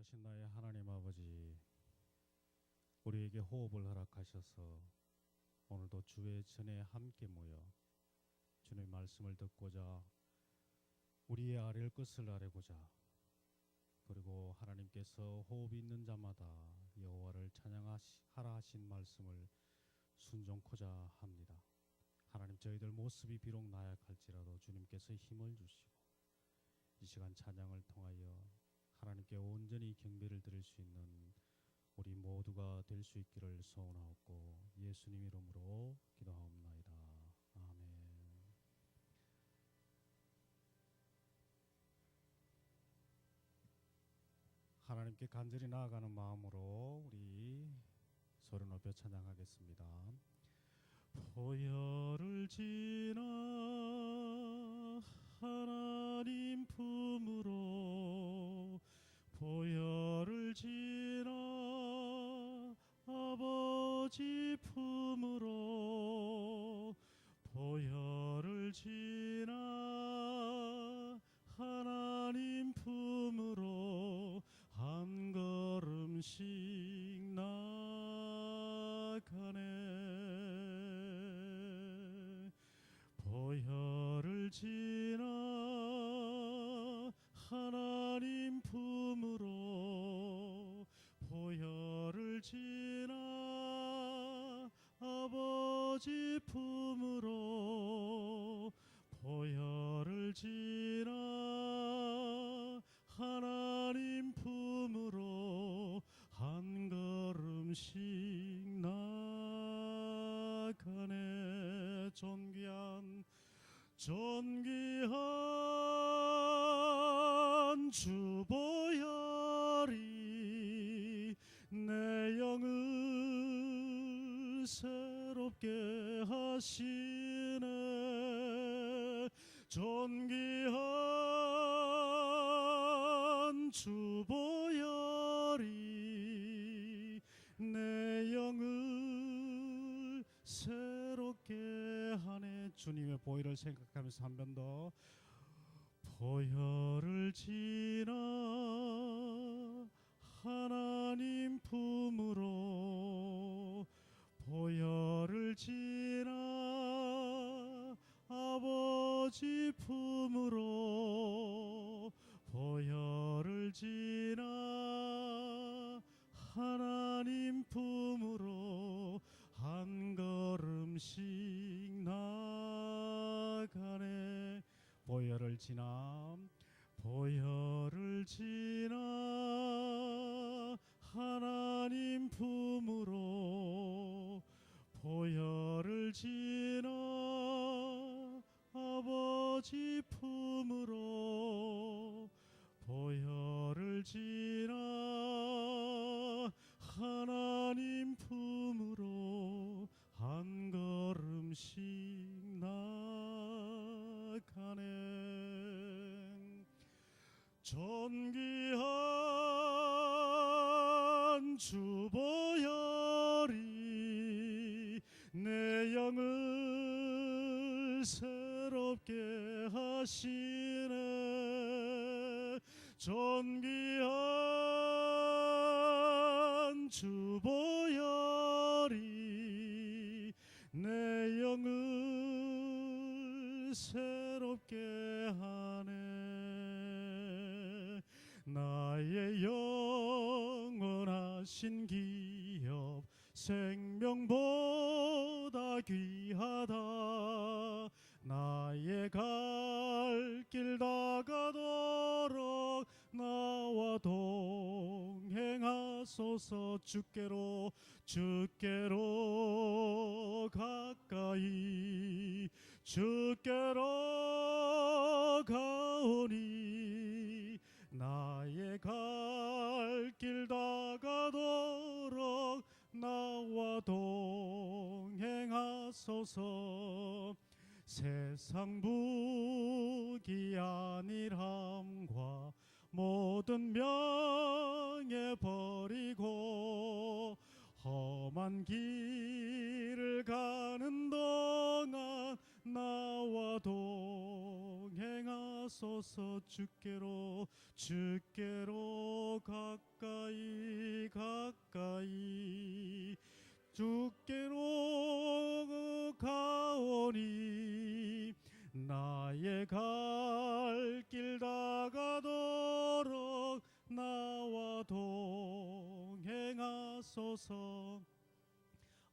전능하신 나의 하나님 아버지, 우리에게 호흡을 허락하셔서 오늘도 주의 전에 함께 모여 주님의 말씀을 듣고자, 우리의 아랠 것을 아뢰고자, 그리고 하나님께서 호흡이 있는 자마다 여호와를 찬양하라 하신 말씀을 순종코자 합니다. 하나님, 저희들 모습이 비록 나약할지라도 주님께서 힘을 주시고 이 시간 찬양을 통하여 하나님께 온전히 경배를 드릴 수 있는 우리 모두가 될 수 있기를 소원하옵고 예수님 이름으로 기도하옵나이다. 아멘. 하나님께 간절히 나아가는 마음으로 우리 소리 높여 찬양하겠습니다. 보혈을 지나 하나님 품으로, 보혈을 지나 아버지 품으로, 보혈을 지나 하나님 품으로 한 걸음씩 나가네. 보혈을 지나 하나님 품으로, 보혈을 지나 아버지 품으로, 보혈을 지나 하나님 품으로 한 걸음씩 나가네. 존귀한 주 보혈이 내 영을 새롭게 하시네. 존귀한 주 보혈이 내 영을 새롭게 하네. 주님의 보혈을 생각하면서 한 번 더. 보혈을 지나 하나님 품으로, 보혈을 지나 아버지 품으로, 보혈을 지나 하나님 품으로 한 걸음씩 나가네. 보혈을 지나, 보혈을 지나 하나님 품으로, 보혈을 지나 아버지 품으로, 보혈을 지나 하나님 품으로 한 걸음씩 나가네. 존귀한 주 보혈이 내 영을 새롭게 하시네. 존귀한 주 보혈이 내 영을 새롭게 하네. 나의 영원하신 기업 생명보다 귀하다. 나의 갈 길 다가도록 나와 동행하소서. 주께로 가까이, 주께로 가오니 나의 갈 길 다가도록 나와 동행하소서. 세상 부귀 안일함과 모든 명예 버리고 험한 길을 가는 동안 나와 동행하소서. 주께로 가까이 하소서.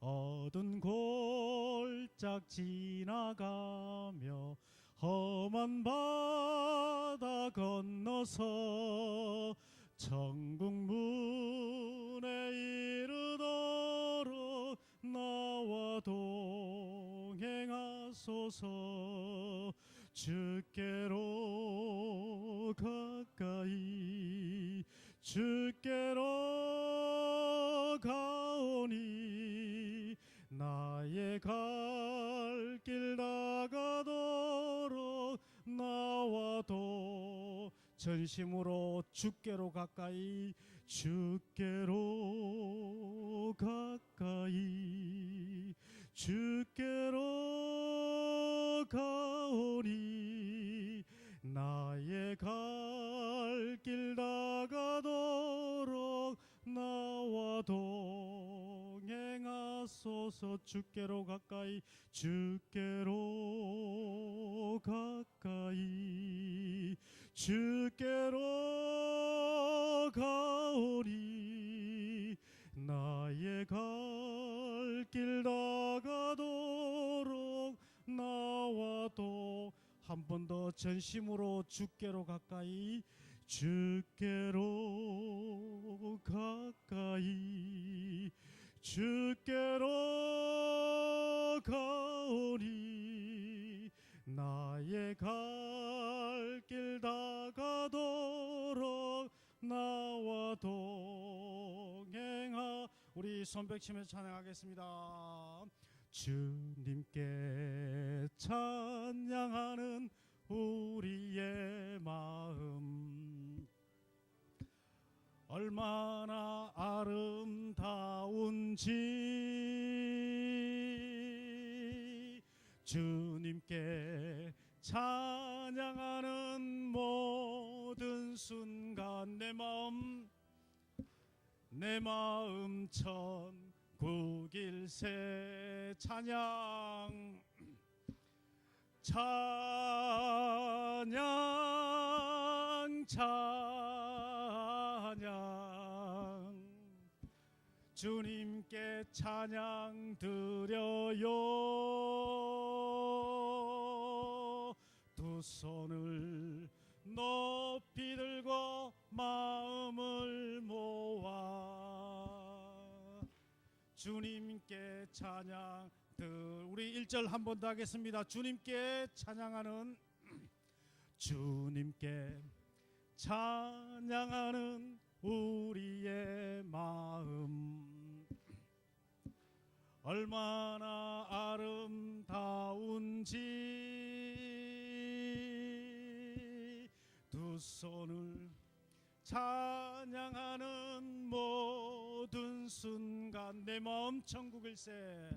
어두운 골짝 지나가며 험한 바다 건너서 천국 문에 이르도록 나와 동행하소서. 주께로 가까이 주께로 가오니 나의 갈 길 나가도록 나와도 전심으로 주께로 가까이 주께로 가까이 주께로 가오니 나의 갈 길 나가도록 나와 동행하소서. 주께로 가까이 주께로 가까이 주께로 가오니 나의 갈 길 나가도록 나와도 한 번 더 전심으로 주께로 가까이 주께로 가까이 주께로 가오니 나의 갈 길 나가도록 나와 동행하. 우리 손뼉치며 찬양하겠습니다. 주님께 찬양하는 우리의 마음 얼마나 아름다운지. 주님께 찬양하는 모든 순간 내 마음 천국일세. 찬양 찬양 찬양 주님께 찬양 드려요. 두 손을 높이 들고 마음을 모아 주님께 찬양. 우리 1절 한 번 더 하겠습니다. 주님께 찬양하는 주님께 찬양하는 우리의 마음 얼마나 아름다운지. 두 손을 찬양하는 모든 순간 내 마음 천국일세.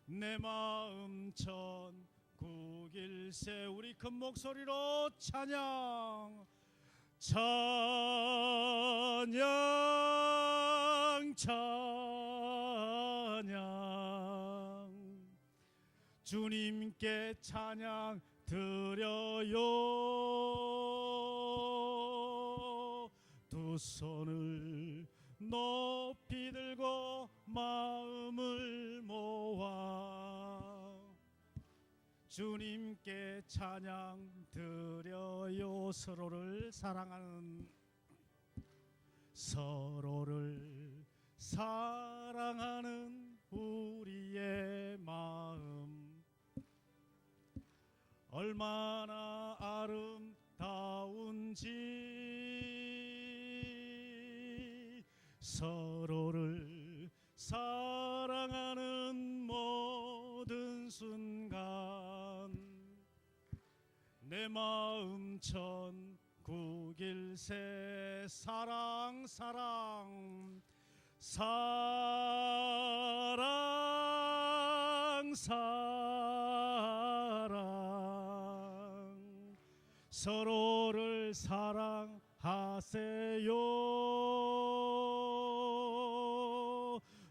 내 마음 천국일세. 우리 큰 목소리로 찬양 찬양 찬양 주님께 찬양 드려요. 두 손을 높이 들고 마음을 모아 주님께 찬양 드려요. 서로를 사랑하는 우리의 마음 얼마나 아름다운지. 서로를 사랑하는 모든 순간 내 마음 천국일세. 사랑 사랑 사랑 사랑 서로를 사랑하세요.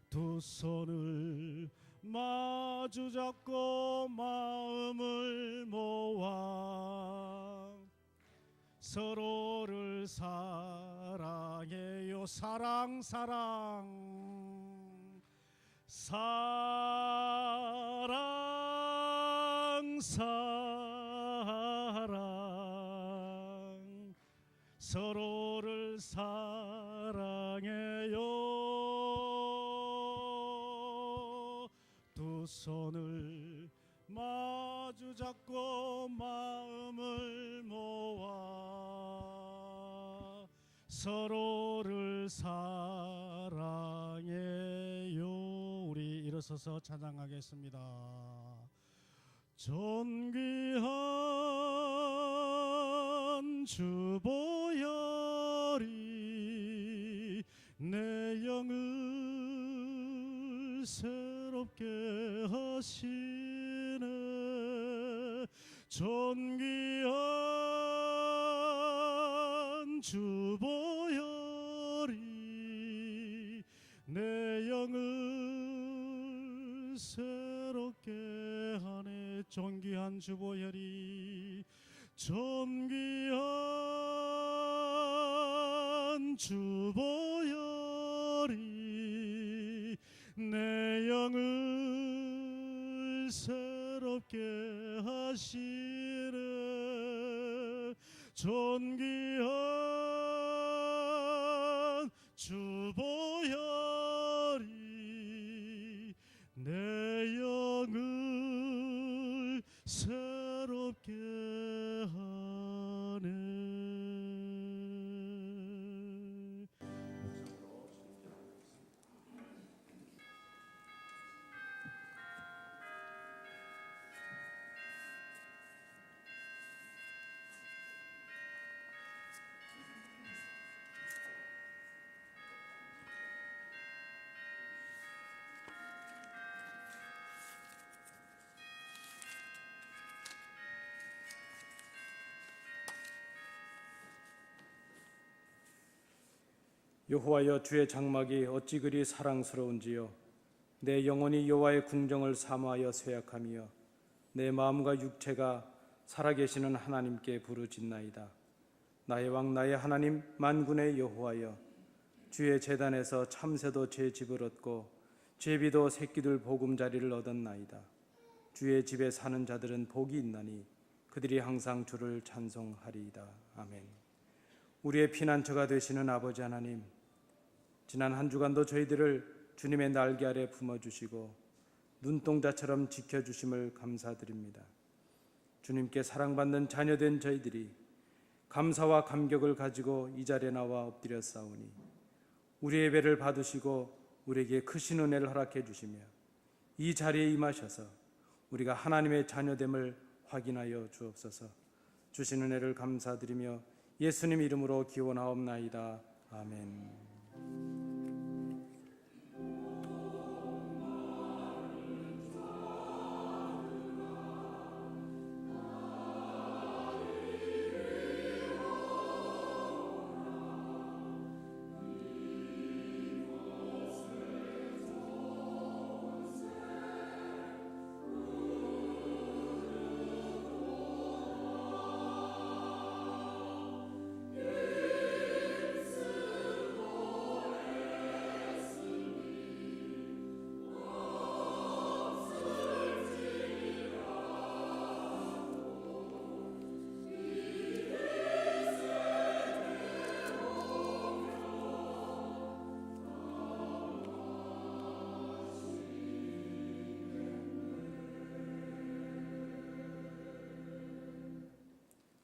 두 손을 마주 잡고 마음을 모아 서로를 사랑해요. 사랑 사랑 사랑 사랑 서로를 사랑해요. 두 손을 마주 잡고 마음을 모아 서로를 사랑해요. 우리 일어서서 찬양하겠습니다. 존귀한 주보혈이 내 영을 새롭게 하시네. 존귀한 주보혈이 내 영을 새롭게 하네. 존귀한 주보혈이 존귀한 주보혈이 내 영을 새롭게 하시네. 존귀한 주보혈이 내 영을 새롭게 하네. 여호와여, 주의 장막이 어찌 그리 사랑스러운지요. 내 영혼이 여호와의 궁정을 사모하여 쇠약하며 내 마음과 육체가 살아계시는 하나님께 부르짖나이다. 나의 왕 나의 하나님 만군의 여호와여, 주의 제단에서 참새도 제 집을 얻고 제비도 새끼들 보금자리를 얻었나이다. 주의 집에 사는 자들은 복이 있나니 그들이 항상 주를 찬송하리이다. 아멘. 우리의 피난처가 되시는 아버지 하나님, 지난 한 주간도 저희들을 주님의 날개 아래 품어주시고 눈동자처럼 지켜주심을 감사드립니다. 주님께 사랑받는 자녀된 저희들이 감사와 감격을 가지고 이 자리에 나와 엎드려 싸우니 우리의 예배를 받으시고 우리에게 크신 은혜를 허락해 주시며 이 자리에 임하셔서 우리가 하나님의 자녀됨을 확인하여 주옵소서. 주신 은혜를 감사드리며 예수님 이름으로 기원하옵나이다. 아멘.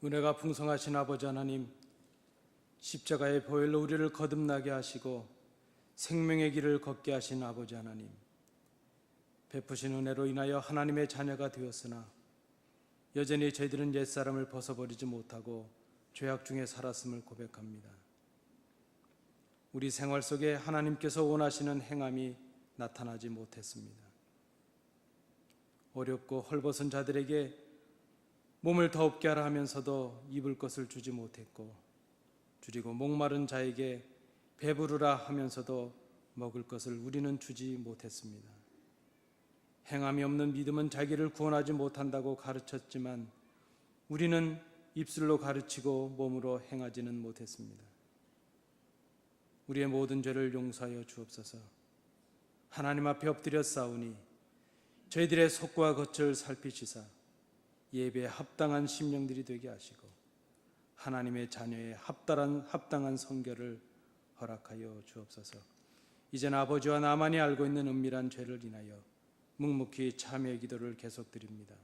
은혜가 풍성하신 아버지 하나님, 십자가의 보혈로 우리를 거듭나게 하시고 생명의 길을 걷게 하신 아버지 하나님, 베푸신 은혜로 인하여 하나님의 자녀가 되었으나 여전히 저희들은 옛사람을 벗어버리지 못하고 죄악 중에 살았음을 고백합니다. 우리 생활 속에 하나님께서 원하시는 행함이 나타나지 못했습니다. 어렵고 헐벗은 자들에게 몸을 더웁게 하라 하면서도 입을 것을 주지 못했고, 줄이고 목마른 자에게 배부르라 하면서도 먹을 것을 우리는 주지 못했습니다. 행함이 없는 믿음은 자기를 구원하지 못한다고 가르쳤지만 우리는 입술로 가르치고 몸으로 행하지는 못했습니다. 우리의 모든 죄를 용서하여 주옵소서. 하나님 앞에 엎드려 싸우니 저희들의 속과 겉을 살피시사 예배에 합당한 심령들이 되게 하시고 하나님의 자녀의 합당한 성결을 허락하여 주옵소서. 이제는 아버지와 나만이 알고 있는 은밀한 죄를 인하여 묵묵히 참회의 기도를 계속드립니다.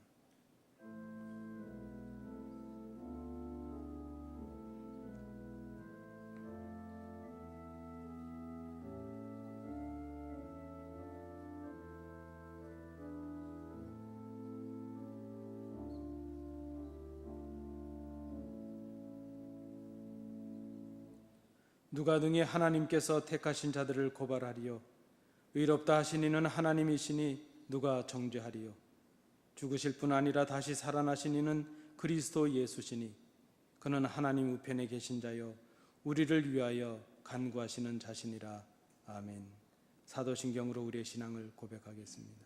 누가 능히 하나님께서 택하신 자들을 고발하리요? 의롭다 하신 이는 하나님이시니 누가 정죄하리요? 죽으실 뿐 아니라 다시 살아나신 이는 그리스도 예수시니 그는 하나님 우편에 계신 자요 우리를 위하여 간구하시는 자신이라. 아멘. 사도신경으로 우리의 신앙을 고백하겠습니다.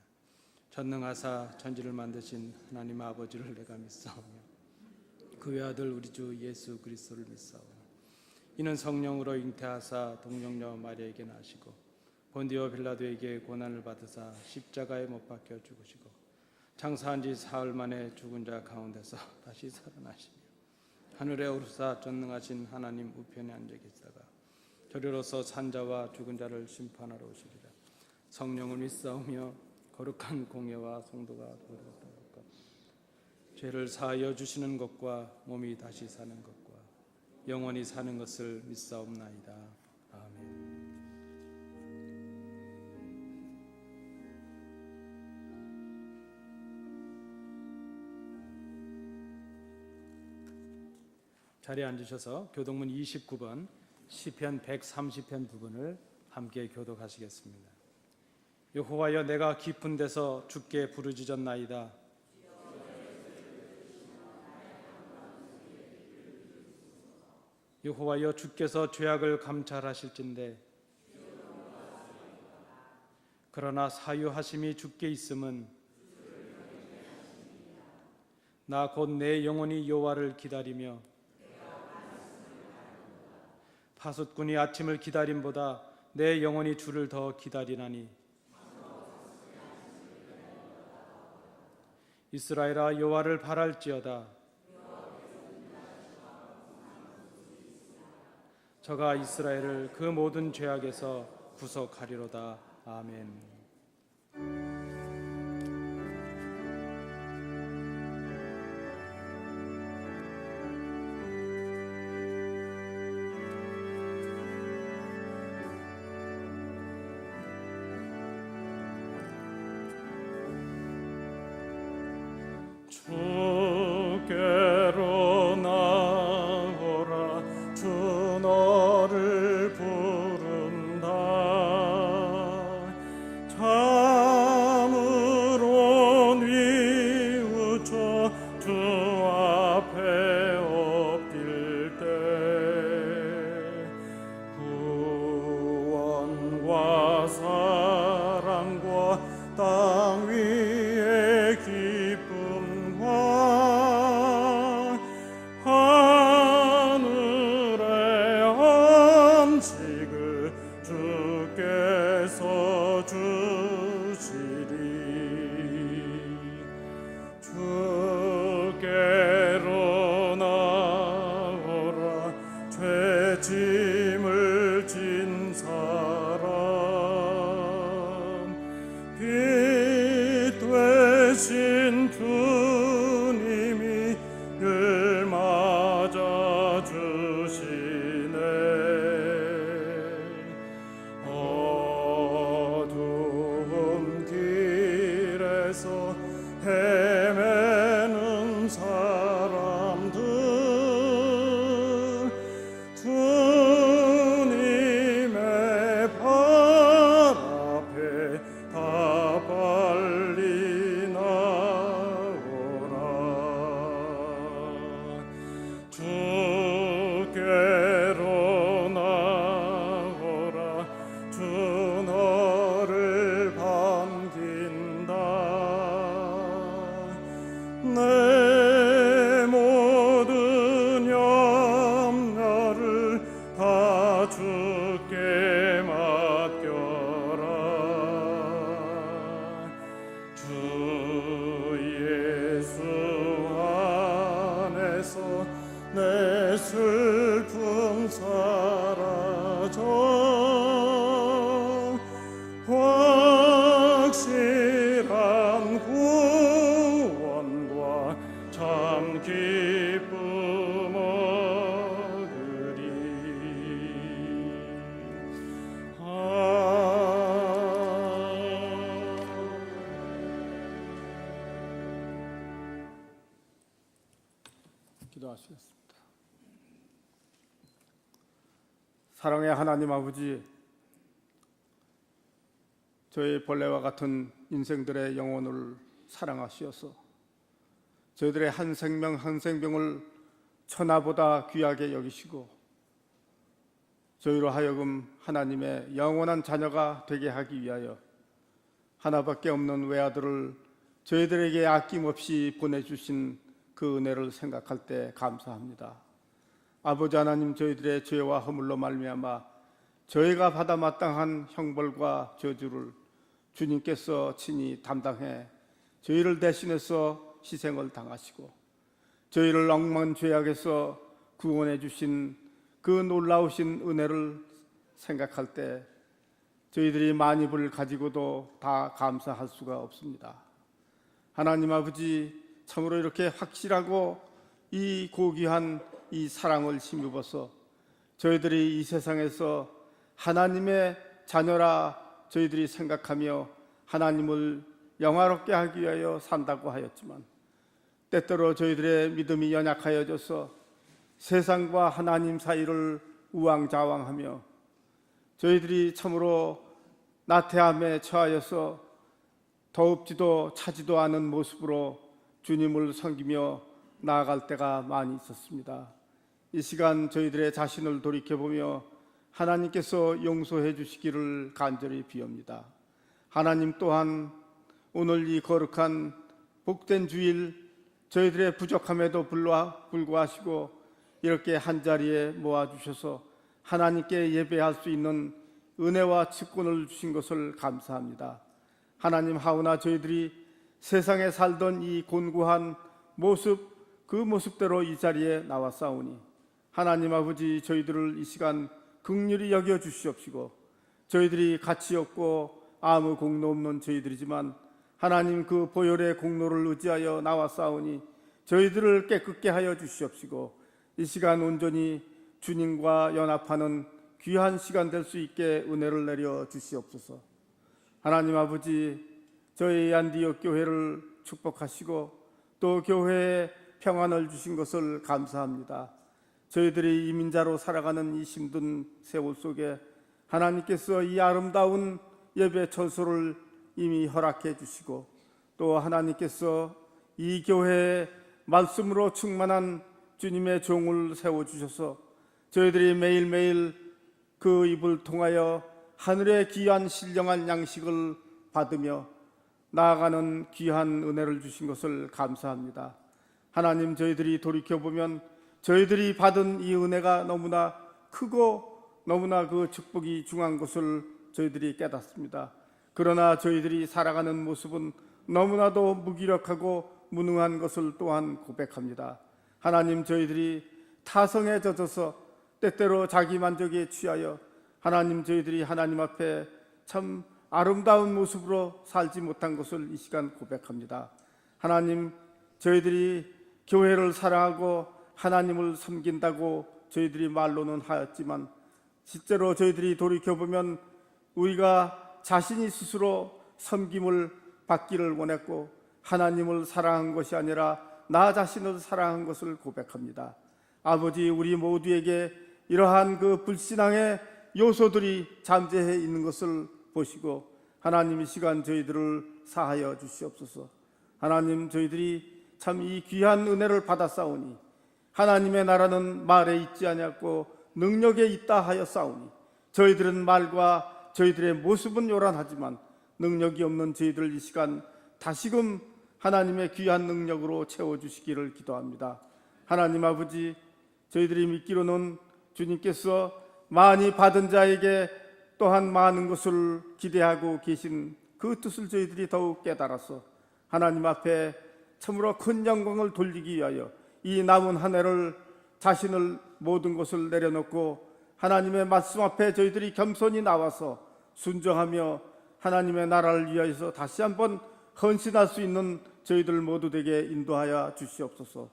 전능하사 천지를 만드신 하나님 아버지를 내가 믿사오며 그 외아들 우리 주 예수 그리스도를 믿사오며 이는 성령으로 잉태하사 동정녀 마리아에게 나시고 본디오 빌라도에게 고난을 받으사 십자가에 못 박혀 죽으시고 장사한 지 사흘 만에 죽은 자 가운데서 다시 살아나시며 하늘에 오르사 전능하신 하나님 우편에 앉아 계시다가 저리로서 산자와 죽은 자를 심판하러 오시리라. 성령을 믿사오며 거룩한 공예와 성도가 도를 것과 죄를 사하여 주시는 것과 몸이 다시 사는 것과 영원히 사는 것을 믿사옵나이다. 아멘. 자리에 앉으셔서 교독문 29번 시편 130편 부분을 함께 교독하시겠습니다. 여호와여, 내가 깊은 데서 주께 부르짖었나이다. 여호와여, 주께서 죄악을 감찰하실진대 그러나 사유하심이 주께 있음은 나 곧 내 영혼이 여호와를 기다리며 파숫꾼이 아침을 기다림보다 내 영혼이 주를 더 기다리나니 이스라엘아, 여호와를 바랄지어다. 저가 이스라엘을 그 모든 죄악에서 구속하리로다. 아멘. 주께로 나오라. 주 너를 부른다. 참으로 뉘우쳐 주 앞에 엎딜 때 구원과 사랑과 땅 위에 기쁨과 하늘의 안식을 주께서 주시리. 주께로 나오라. 죄짐을 진 사람 빛 되신 주님이 늘 맞아 주시네. 어두운 길에서 헤매는 사람들 주님의 발 앞에 다 빨리 나오라. 주께로 나오라. 주 너를 반긴다. 내 모든 염려를 다 주께 맡겨라. 기도하시겠습니다. 사랑의 하나님 아버지, 저희 벌레와 같은 인생들의 영혼을 사랑하시어서 저희들의 한 생명 한 생명을 천하보다 귀하게 여기시고 저희로 하여금 하나님의 영원한 자녀가 되게 하기 위하여 하나밖에 없는 외아들을 저희들에게 아낌없이 보내주신 그 은혜를 생각할 때 감사합니다. 아버지 하나님, 저희들의 죄와 허물로 말미암아 저희가 받아 마땅한 형벌과 저주를 주님께서 친히 담당해 저희를 대신해서 희생을 당하시고 저희를 억만 죄악에서 구원해 주신 그 놀라우신 은혜를 생각할 때 저희들이 만입을 가지고도 다 감사할 수가 없습니다. 하나님 아버지, 참으로 이렇게 확실하고 이 고귀한 이 사랑을 힘입어서 저희들이 이 세상에서 하나님의 자녀라 저희들이 생각하며 하나님을 영화롭게 하기 위하여 산다고 하였지만 때때로 저희들의 믿음이 연약하여져서 세상과 하나님 사이를 우왕좌왕하며 저희들이 참으로 나태함에 처하여서 더웁지도 차지도 않은 모습으로 주님을 섬기며 나아갈 때가 많이 있었습니다. 이 시간 저희들의 자신을 돌이켜보며 하나님께서 용서해 주시기를 간절히 비옵니다. 하나님 또한 오늘 이 거룩한 복된 주일 저희들의 부족함에도 불구하시고 이렇게 한자리에 모아주셔서 하나님께 예배할 수 있는 은혜와 직분을 주신 것을 감사합니다. 하나님, 하오나 저희들이 세상에 살던 이 곤고한 모습, 그 모습대로 이 자리에 나왔사오니 하나님 아버지, 저희들을 이 시간 긍휼히 여겨 주시옵시고 저희들이 가치 없고 아무 공로 없는 저희들이지만 하나님 그 보혈의 공로를 의지하여 나왔사오니 저희들을 깨끗게 하여 주시옵시고 이 시간 온전히 주님과 연합하는 귀한 시간 될 수 있게 은혜를 내려 주시옵소서. 하나님 아버지, 저희 안디옥 교회를 축복하시고 또 교회에 평안을 주신 것을 감사합니다. 저희들이 이민자로 살아가는 이 힘든 세월 속에 하나님께서 이 아름다운 예배 처소를 이미 허락해 주시고 또 하나님께서 이 교회에 말씀으로 충만한 주님의 종을 세워주셔서 저희들이 매일매일 그 입을 통하여 하늘의 귀한 신령한 양식을 받으며 나아가는 귀한 은혜를 주신 것을 감사합니다. 하나님, 저희들이 돌이켜보면 저희들이 받은 이 은혜가 너무나 크고 너무나 그 축복이 중한 것을 저희들이 깨닫습니다. 그러나 저희들이 살아가는 모습은 너무나도 무기력하고 무능한 것을 또한 고백합니다. 하나님, 저희들이 타성에 젖어서 때때로 자기 만족에 취하여 하나님, 저희들이 하나님 앞에 참 아름다운 모습으로 살지 못한 것을 이 시간 고백합니다. 하나님, 저희들이 교회를 사랑하고 하나님을 섬긴다고 저희들이 말로는 하였지만 실제로 저희들이 돌이켜보면 우리가 자신이 스스로 섬김을 받기를 원했고 하나님을 사랑한 것이 아니라 나 자신을 사랑한 것을 고백합니다. 아버지, 우리 모두에게 이러한 그 불신앙의 요소들이 잠재해 있는 것을 보시고 하나님, 이 시간 저희들을 사하여 주시옵소서. 하나님, 저희들이 참 이 귀한 은혜를 받았사오니 하나님의 나라는 말에 있지 아니하고 능력에 있다 하여 싸우니 저희들은 말과 저희들의 모습은 요란하지만 능력이 없는 저희들 이 시간 다시금 하나님의 귀한 능력으로 채워주시기를 기도합니다. 하나님 아버지, 저희들이 믿기로는 주님께서 많이 받은 자에게 또한 많은 것을 기대하고 계신 그 뜻을 저희들이 더욱 깨달아서 하나님 앞에 참으로 큰 영광을 돌리기 위하여 이 남은 한 해를 자신을 모든 것을 내려놓고 하나님의 말씀 앞에 저희들이 겸손히 나와서 순종하며 하나님의 나라를 위하여서 다시 한번 헌신할 수 있는 저희들 모두 되게 인도하여 주시옵소서.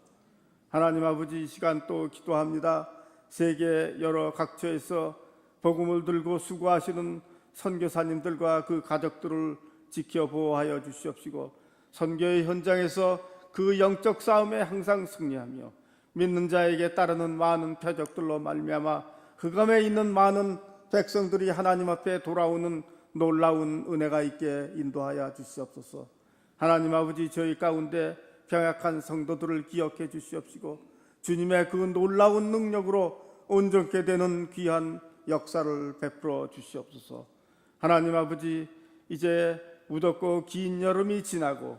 하나님 아버지, 이 시간 또 기도합니다. 세계 여러 각처에서 복음을 들고 수고하시는 선교사님들과 그 가족들을 지켜 보호하여 주시옵시고 선교의 현장에서 그 영적 싸움에 항상 승리하며 믿는 자에게 따르는 많은 표적들로 말미암아 흑암에 있는 많은 백성들이 하나님 앞에 돌아오는 놀라운 은혜가 있게 인도하여 주시옵소서. 하나님 아버지, 저희 가운데 병약한 성도들을 기억해 주시옵시고 주님의 그 놀라운 능력으로 온전케 되는 귀한 역사를 베풀어 주시옵소서. 하나님 아버지, 이제 무덥고 긴 여름이 지나고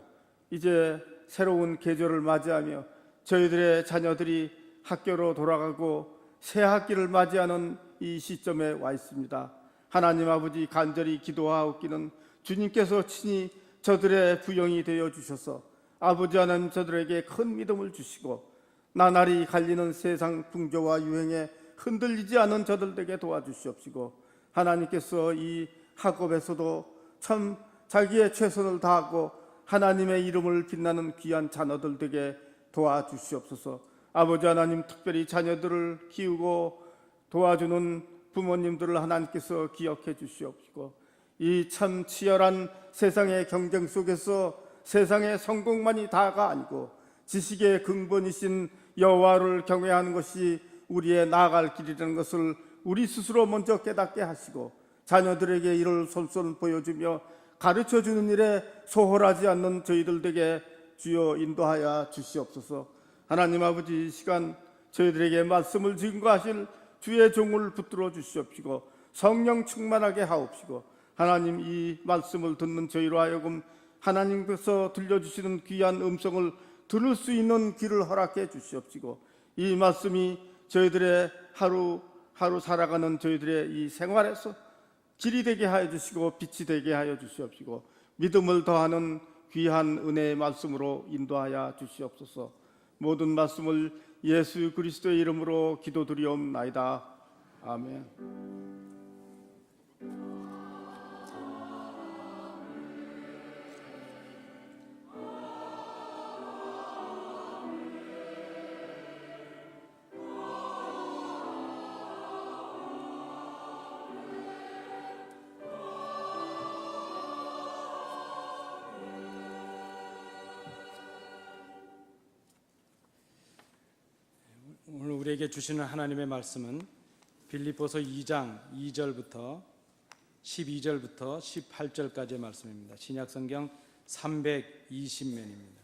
이제 새로운 계절을 맞이하며 저희들의 자녀들이 학교로 돌아가고 새 학기를 맞이하는 이 시점에 와 있습니다. 하나님 아버지, 간절히 기도하옵기는 주님께서 친히 저들의 부영이 되어 주셔서 아버지 하나님 저들에게 큰 믿음을 주시고 나날이 갈리는 세상 풍조와 유행에 흔들리지 않은 저들에게 도와주시옵시고 하나님께서 이 학업에서도 참 자기의 최선을 다하고 하나님의 이름을 빛나는 귀한 자녀들 되게 도와주시옵소서. 아버지 하나님, 특별히 자녀들을 키우고 도와주는 부모님들을 하나님께서 기억해 주시옵시고 이 참 치열한 세상의 경쟁 속에서 세상의 성공만이 다가 아니고 지식의 근본이신 여호와를 경외하는 것이 우리의 나아갈 길이라는 것을 우리 스스로 먼저 깨닫게 하시고 자녀들에게 이를 솔솔 보여주며 가르쳐주는 일에 소홀하지 않는 저희들 되게 주여 인도하여 주시옵소서. 하나님 아버지, 이 시간 저희들에게 말씀을 증거하실 주의 종을 붙들어 주시옵시고 성령 충만하게 하옵시고 하나님, 이 말씀을 듣는 저희로 하여금 하나님께서 들려주시는 귀한 음성을 들을 수 있는 귀를 허락해 주시옵시고 이 말씀이 저희들의 하루 살아가는 저희들의 이 생활에서 길이 되게 하여 주시고 빛이 되게 하여 주시옵시고 믿음을 더하는 귀한 은혜의 말씀으로 인도하여 주시옵소서. 모든 말씀을 예수 그리스도의 이름으로 기도드리옵나이다. 아멘. 오늘 우리에게 주시는 하나님의 말씀은 빌립보서 2장 2절부터 12절부터 18절까지의 말씀입니다. 신약성경 320면입니다.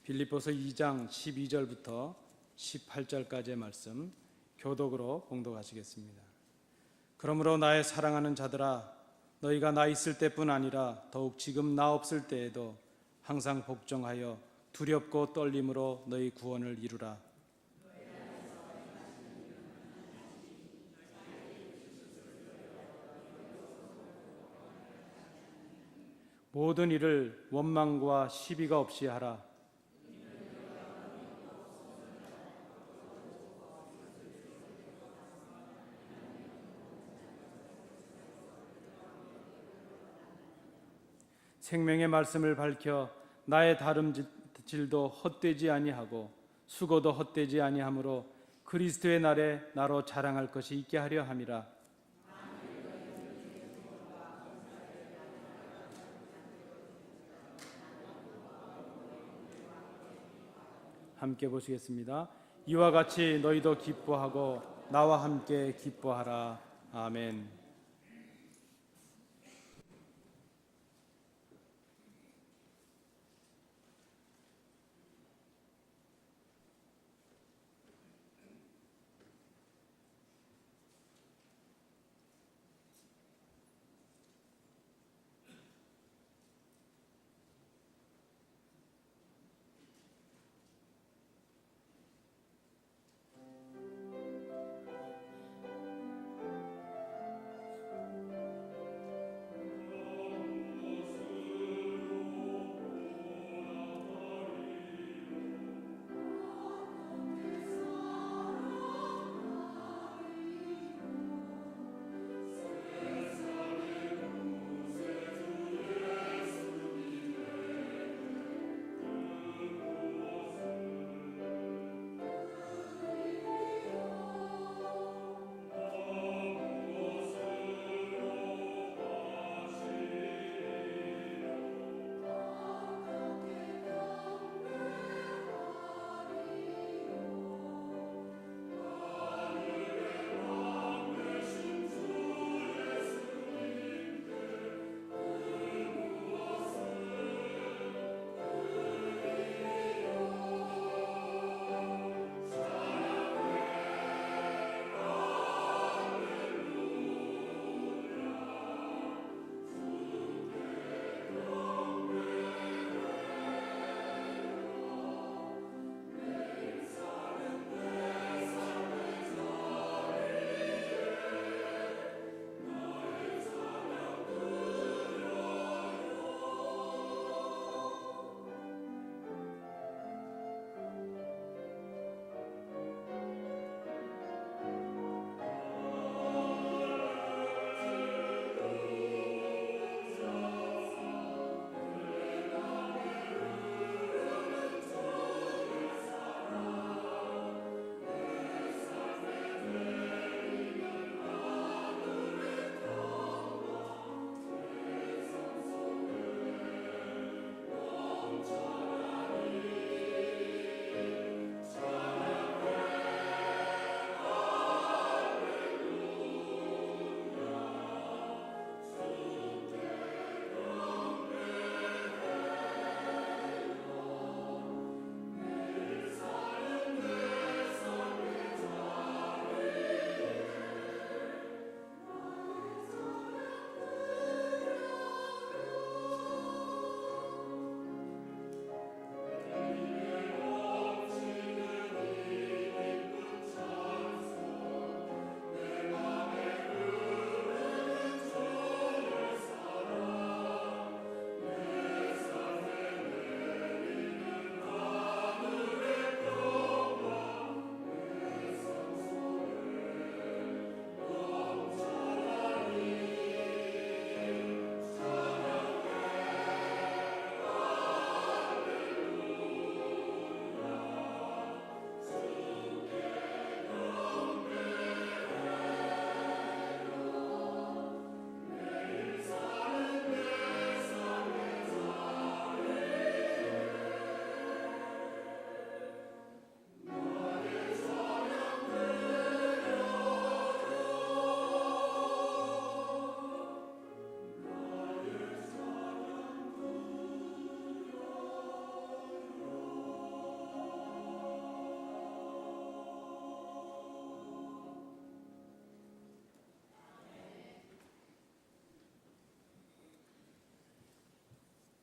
빌립보서 2장 12절부터 18절까지의 말씀 교독으로 봉독하시겠습니다. 그러므로 나의 사랑하는 자들아, 너희가 나 있을 때뿐 아니라 더욱 지금 나 없을 때에도 항상 복종하여 두렵고 떨림으로 너희 구원을 이루라. 모든 일을 원망과 시비가 없이 하라. 생명의 말씀을 밝혀 나의 다름질도 헛되지 아니하고 수고도 헛되지 아니하므로 그리스도의 날에 나로 자랑할 것이 있게 하려 함이라. 함께 보시겠습니다. 이와 같이 너희도 기뻐하고 나와 함께 기뻐하라. 아멘.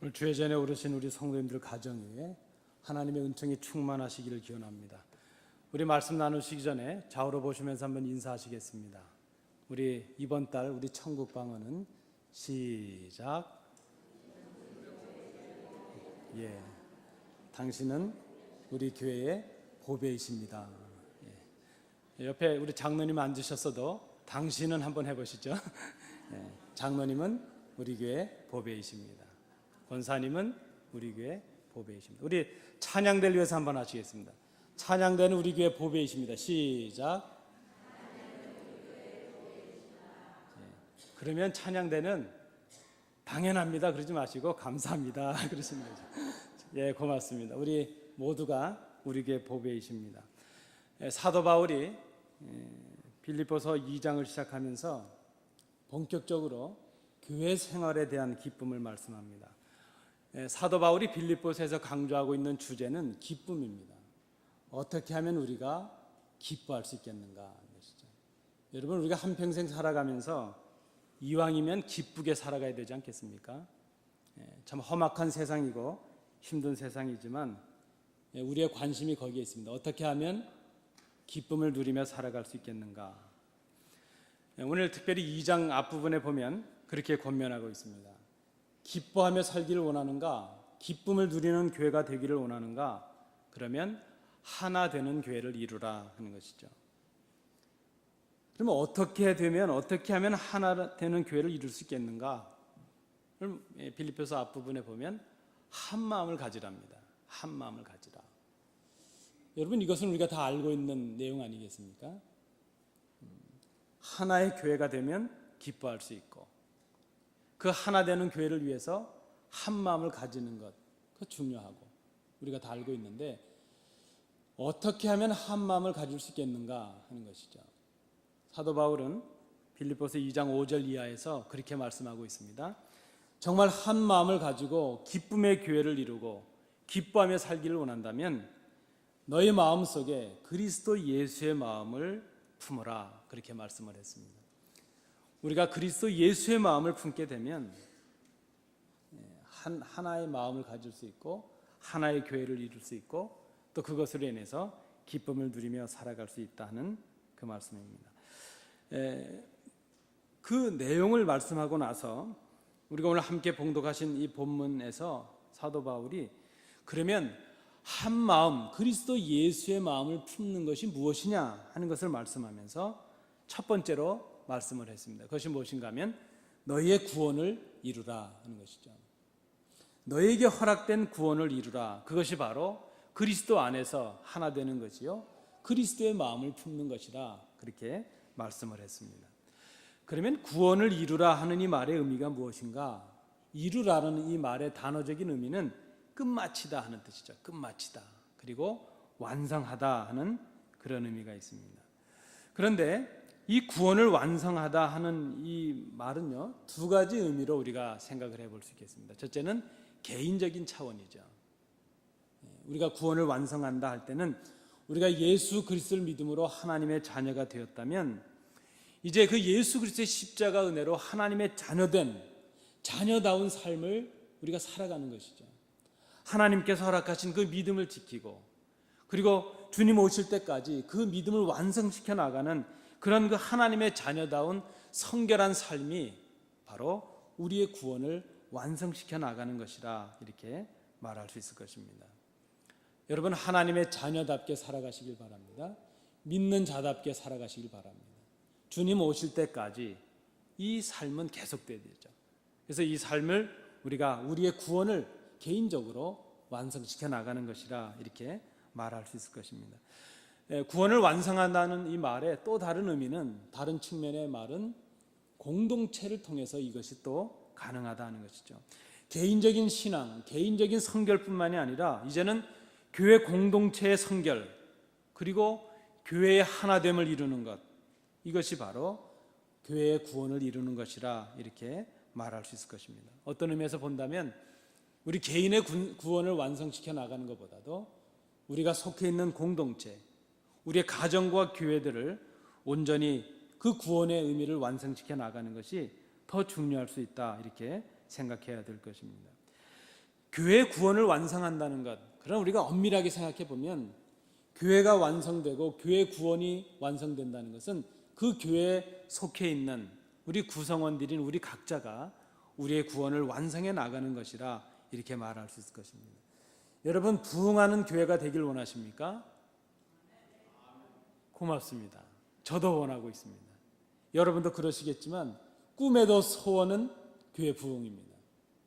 오늘 주의 전에 오르신 우리 성도님들 가정에 하나님의 은총이 충만하시기를 기원합니다. 우리 말씀 나누시기 전에 좌우로 보시면서 한번 인사하시겠습니다. 우리 이번 달 우리 천국 방언은 시작. 예, 당신은 우리 교회의 보배이십니다. 예. 옆에 우리 장로님 앉으셨어도 당신은 한번 해보시죠. 예, 장로님은 우리 교회 보배이십니다. 권사님은 우리 교회 보배이십니다. 우리 찬양대를 위해서 한번 하시겠습니다. 찬양대는 우리 교회 보배이십니다. 시작. 그러면 찬양대는 당연합니다 그러지 마시고 감사합니다 그러시면 되죠. 예, 고맙습니다. 우리 모두가 우리 교회 보배이십니다. 사도 바울이 빌립보서 2장을 시작하면서 본격적으로 교회 생활에 대한 기쁨을 말씀합니다. 사도 바울이 빌립보서에서 강조하고 있는 주제는 기쁨입니다. 어떻게 하면 우리가 기뻐할 수 있겠는가 하는 것이죠. 여러분, 우리가 한평생 살아가면서 이왕이면 기쁘게 살아가야 되지 않겠습니까? 참 험악한 세상이고 힘든 세상이지만 우리의 관심이 거기에 있습니다. 어떻게 하면 기쁨을 누리며 살아갈 수 있겠는가? 오늘 특별히 2장 앞부분에 보면 그렇게 권면하고 있습니다. 기뻐하며 살기를 원하는가? 기쁨을 누리는 교회가 되기를 원하는가? 그러면 하나 되는 교회를 이루라 하는 것이죠. 그러면 어떻게 하면 하나 되는 교회를 이룰 수 있겠는가? 빌립보서 앞부분에 보면 한 마음을 가지랍니다. 한 마음을 가지라. 여러분, 이것은 우리가 다 알고 있는 내용 아니겠습니까? 하나의 교회가 되면 기뻐할 수 있고 그 하나 되는 교회를 위해서 한 마음을 가지는 것, 그거 중요하고 우리가 다 알고 있는데 어떻게 하면 한 마음을 가질 수 있겠는가 하는 것이죠. 사도 바울은 빌립보서 2장 5절 이하에서 그렇게 말씀하고 있습니다. 정말 한 마음을 가지고 기쁨의 교회를 이루고 기뻐하며 살기를 원한다면 너의 마음속에 그리스도 예수의 마음을 품어라, 그렇게 말씀을 했습니다. 우리가 그리스도 예수의 마음을 품게 되면 하나의 마음을 가질 수 있고 하나의 교회를 이룰 수 있고 또 그것으로 인해서 기쁨을 누리며 살아갈 수 있다는 그 말씀입니다. 그 내용을 말씀하고 나서 우리가 오늘 함께 봉독하신 이 본문에서 사도 바울이 그러면 한 마음, 그리스도 예수의 마음을 품는 것이 무엇이냐 하는 것을 말씀하면서 첫 번째로 말씀을 했습니다. 그것이 무엇인가 하면 너희의 구원을 이루라 하는 것이죠. 너희에게 허락된 구원을 이루라. 그것이 바로 그리스도 안에서 하나 되는 것이요, 그리스도의 마음을 품는 것이라, 그렇게 말씀을 했습니다. 그러면 구원을 이루라 하는 이 말의 의미가 무엇인가? 이루라는 이 말의 단어적인 의미는 끝마치다 하는 뜻이죠. 끝마치다. 그리고 완성하다 하는 그런 의미가 있습니다. 그런데 이 구원을 완성하다 하는 이 말은요, 두 가지 의미로 우리가 생각을 해볼 수 있겠습니다. 첫째는 개인적인 차원이죠. 우리가 구원을 완성한다 할 때는 우리가 예수 그리스도를 믿음으로 하나님의 자녀가 되었다면 이제 그 예수 그리스도의 십자가 은혜로 하나님의 자녀된 자녀다운 삶을 우리가 살아가는 것이죠. 하나님께서 허락하신 그 믿음을 지키고 그리고 주님 오실 때까지 그 믿음을 완성시켜 나가는 그런 그 하나님의 자녀다운 성결한 삶이 바로 우리의 구원을 완성시켜 나가는 것이라, 이렇게 말할 수 있을 것입니다. 여러분, 하나님의 자녀답게 살아가시길 바랍니다. 믿는 자답게 살아가시길 바랍니다. 주님 오실 때까지 이 삶은 계속돼야 되죠. 그래서 이 삶을 우리가 우리의 구원을 개인적으로 완성시켜 나가는 것이라, 이렇게 말할 수 있을 것입니다. 구원을 완성한다는 이 말의 또 다른 의미는, 다른 측면의 말은 공동체를 통해서 이것이 또 가능하다는 것이죠. 개인적인 신앙, 개인적인 성결뿐만이 아니라 이제는 교회 공동체의 성결, 그리고 교회의 하나됨을 이루는 것, 이것이 바로 교회의 구원을 이루는 것이라, 이렇게 말할 수 있을 것입니다. 어떤 의미에서 본다면 우리 개인의 구원을 완성시켜 나가는 것보다도 우리가 속해 있는 공동체, 우리의 가정과 교회들을 온전히 그 구원의 의미를 완성시켜 나가는 것이 더 중요할 수 있다, 이렇게 생각해야 될 것입니다. 교회 구원을 완성한다는 것, 그럼 우리가 엄밀하게 생각해 보면 교회가 완성되고 교회 구원이 완성된다는 것은 그 교회에 속해 있는 우리 구성원들인 우리 각자가 우리의 구원을 완성해 나가는 것이라 이렇게 말할 수 있을 것입니다. 여러분, 부흥하는 교회가 되길 원하십니까? 고맙습니다. 저도 원하고 있습니다. 여러분도 그러시겠지만 꿈에도 소원은 교회 부흥입니다.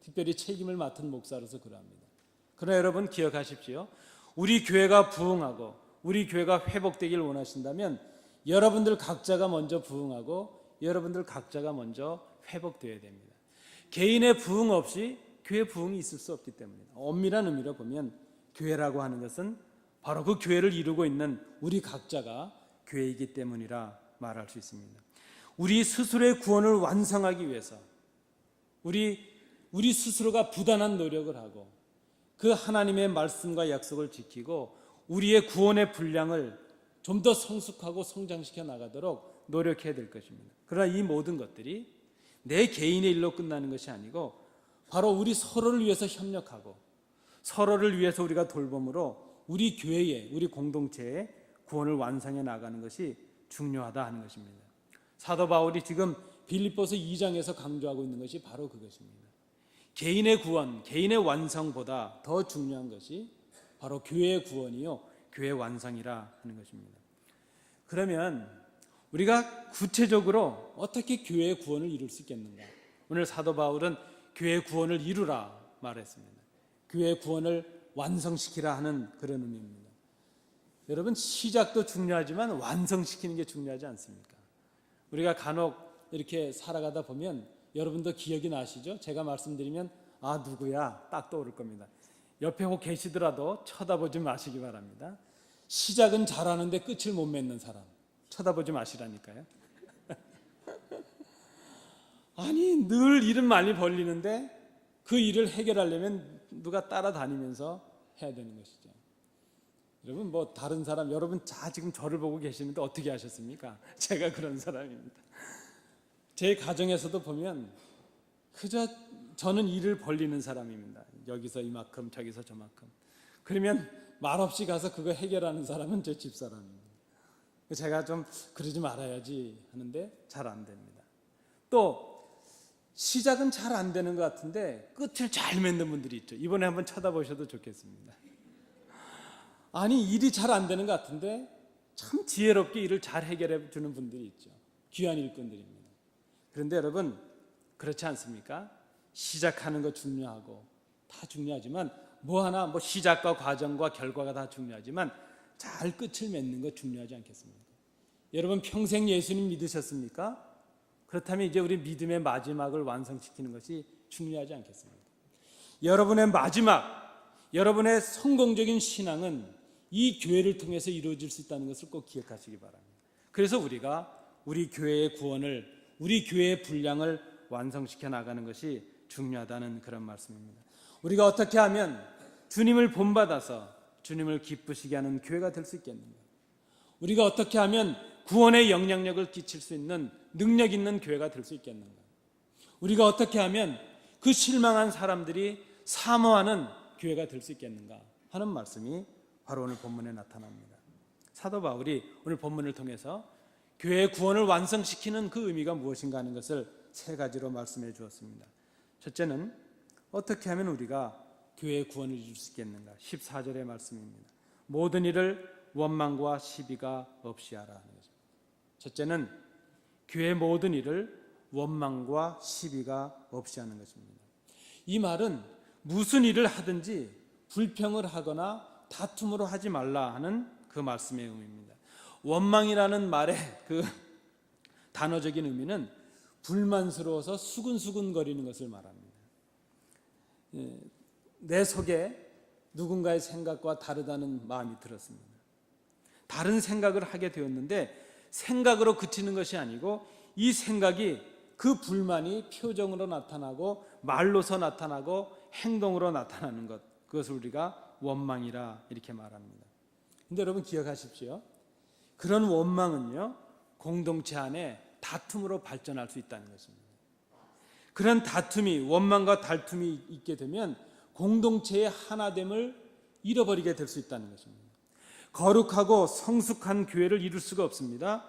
특별히 책임을 맡은 목사로서 그러합니다. 그러나 여러분 기억하십시오. 우리 교회가 부흥하고 우리 교회가 회복되길 원하신다면 여러분들 각자가 먼저 부흥하고 여러분들 각자가 먼저 회복되어야 됩니다. 개인의 부흥 없이 교회 부흥이 있을 수 없기 때문입니다. 엄밀한 의미로 보면 교회라고 하는 것은 바로 그 교회를 이루고 있는 우리 각자가 교회이기 때문이라 말할 수 있습니다. 우리 스스로의 구원을 완성하기 위해서 우리 스스로가 부단한 노력을 하고 그 하나님의 말씀과 약속을 지키고 우리의 구원의 분량을 좀 더 성숙하고 성장시켜 나가도록 노력해야 될 것입니다. 그러나 이 모든 것들이 내 개인의 일로 끝나는 것이 아니고 바로 우리 서로를 위해서 협력하고 서로를 위해서 우리가 돌봄으로 우리 교회에, 우리 공동체에 구원을 완성해 나가는 것이 중요하다 하는 것입니다. 사도 바울이 지금 빌립보서 2장에서 강조하고 있는 것이 바로 그것입니다. 개인의 구원, 개인의 완성보다 더 중요한 것이 바로 교회의 구원이요, 교회의 완성이라 하는 것입니다. 그러면 우리가 구체적으로 어떻게 교회의 구원을 이룰 수 있겠는가? 오늘 사도 바울은 교회의 구원을 이루라 말했습니다. 교회의 구원을 완성시키라 하는 그런 의미입니다. 여러분, 시작도 중요하지만 완성시키는 게 중요하지 않습니까? 우리가 간혹 이렇게 살아가다 보면 여러분도 기억이 나시죠? 제가 말씀드리면 아 누구야 딱 떠오를 겁니다. 옆에 혹 계시더라도 쳐다보지 마시기 바랍니다. 시작은 잘하는데 끝을 못 맺는 사람 쳐다보지 마시라니까요. 아니 늘 일은 많이 벌리는데 그 일을 해결하려면 누가 따라다니면서 해야 되는 것이죠. 여러분 뭐 다른 사람 여러분 지금 저를 보고 계시는데 어떻게 하셨습니까? 제가 그런 사람입니다. 제 가정에서도 보면 그저 저는 일을 벌리는 사람입니다. 여기서 이만큼 저기서 저만큼. 그러면 말없이 가서 그거 해결하는 사람은 제 집사람입니다. 제가 좀 그러지 말아야지 하는데 잘 안 됩니다. 또 시작은 잘 안 되는 것 같은데 끝을 잘 맺는 분들이 있죠. 이번에 한번 쳐다보셔도 좋겠습니다. 아니 일이 잘 안 되는 것 같은데 참 지혜롭게 일을 잘 해결해 주는 분들이 있죠. 귀한 일꾼들입니다. 그런데 여러분 그렇지 않습니까? 시작하는 거 중요하고 다 중요하지만 뭐 하나 뭐 시작과 과정과 결과가 다 중요하지만 잘 끝을 맺는 거 중요하지 않겠습니까? 여러분 평생 예수님 믿으셨습니까? 그렇다면 이제 우리 믿음의 마지막을 완성시키는 것이 중요하지 않겠습니까? 여러분의 마지막, 여러분의 성공적인 신앙은 이 교회를 통해서 이루어질 수 있다는 것을 꼭 기억하시기 바랍니다. 그래서 우리가 우리 교회의 구원을, 우리 교회의 분량을 완성시켜 나가는 것이 중요하다는 그런 말씀입니다. 우리가 어떻게 하면 주님을 본받아서 주님을 기쁘시게 하는 교회가 될 수 있겠는가? 우리가 어떻게 하면 구원의 영향력을 끼칠 수 있는 능력 있는 교회가 될 수 있겠는가? 우리가 어떻게 하면 그 실망한 사람들이 사모하는 교회가 될 수 있겠는가 하는 말씀이 바로 오늘 본문에 나타납니다. 사도 바울이 오늘 본문을 통해서 교회의 구원을 완성시키는 그 의미가 무엇인가 하는 것을 세 가지로 말씀해 주었습니다. 첫째는 어떻게 하면 우리가 교회의 구원을 이룰 수 있겠는가? 14절의 말씀입니다. 모든 일을 원망과 시비가 없이 하라 하는 것입니다. 첫째는 교회의 모든 일을 원망과 시비가 없이 하는 것입니다. 이 말은 무슨 일을 하든지 불평을 하거나 다툼으로 하지 말라 하는 그 말씀의 의미입니다. 원망이라는 말의 그 단어적인 의미는 불만스러워서 수근수근거리는 것을 말합니다. 내 속에 누군가의 생각과 다르다는 마음이 들었습니다. 다른 생각을 하게 되었는데 생각으로 그치는 것이 아니고 이 생각이 그 불만이 표정으로 나타나고 말로서 나타나고 행동으로 나타나는 것, 그것을 우리가 원망이라 이렇게 말합니다. 그런데 여러분 기억하십시오. 그런 원망은요 공동체 안에 다툼으로 발전할 수 있다는 것입니다. 그런 다툼이 원망과 다툼이 있게 되면 공동체의 하나됨을 잃어버리게 될 수 있다는 것입니다. 거룩하고 성숙한 교회를 이룰 수가 없습니다.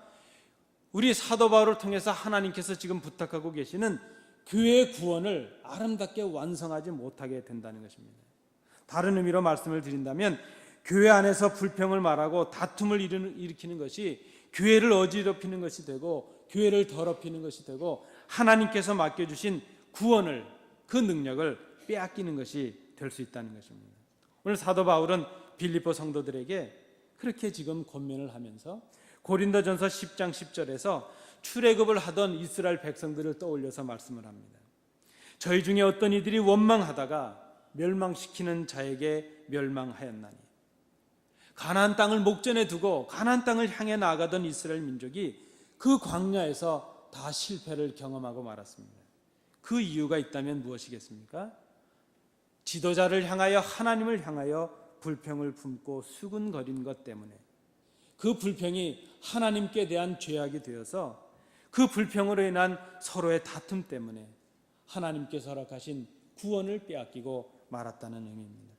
우리 사도 바울을 통해서 하나님께서 지금 부탁하고 계시는 교회의 구원을 아름답게 완성하지 못하게 된다는 것입니다. 다른 의미로 말씀을 드린다면 교회 안에서 불평을 말하고 다툼을 일으키는 것이 교회를 어지럽히는 것이 되고 교회를 더럽히는 것이 되고 하나님께서 맡겨주신 구원을, 그 능력을 빼앗기는 것이 될 수 있다는 것입니다. 오늘 사도 바울은 빌립보 성도들에게 그렇게 지금 권면을 하면서 고린도전서 10장 10절에서 출애굽을 하던 이스라엘 백성들을 떠올려서 말씀을 합니다. 저희 중에 어떤 이들이 원망하다가 멸망시키는 자에게 멸망하였나니, 가나안 땅을 목전에 두고 가나안 땅을 향해 나아가던 이스라엘 민족이 그 광야에서 다 실패를 경험하고 말았습니다. 그 이유가 있다면 무엇이겠습니까? 지도자를 향하여, 하나님을 향하여 불평을 품고 수군거린 것 때문에, 그 불평이 하나님께 대한 죄악이 되어서 그 불평으로 인한 서로의 다툼 때문에 하나님께서 허락하신 구원을 빼앗기고 말았다는 의미입니다.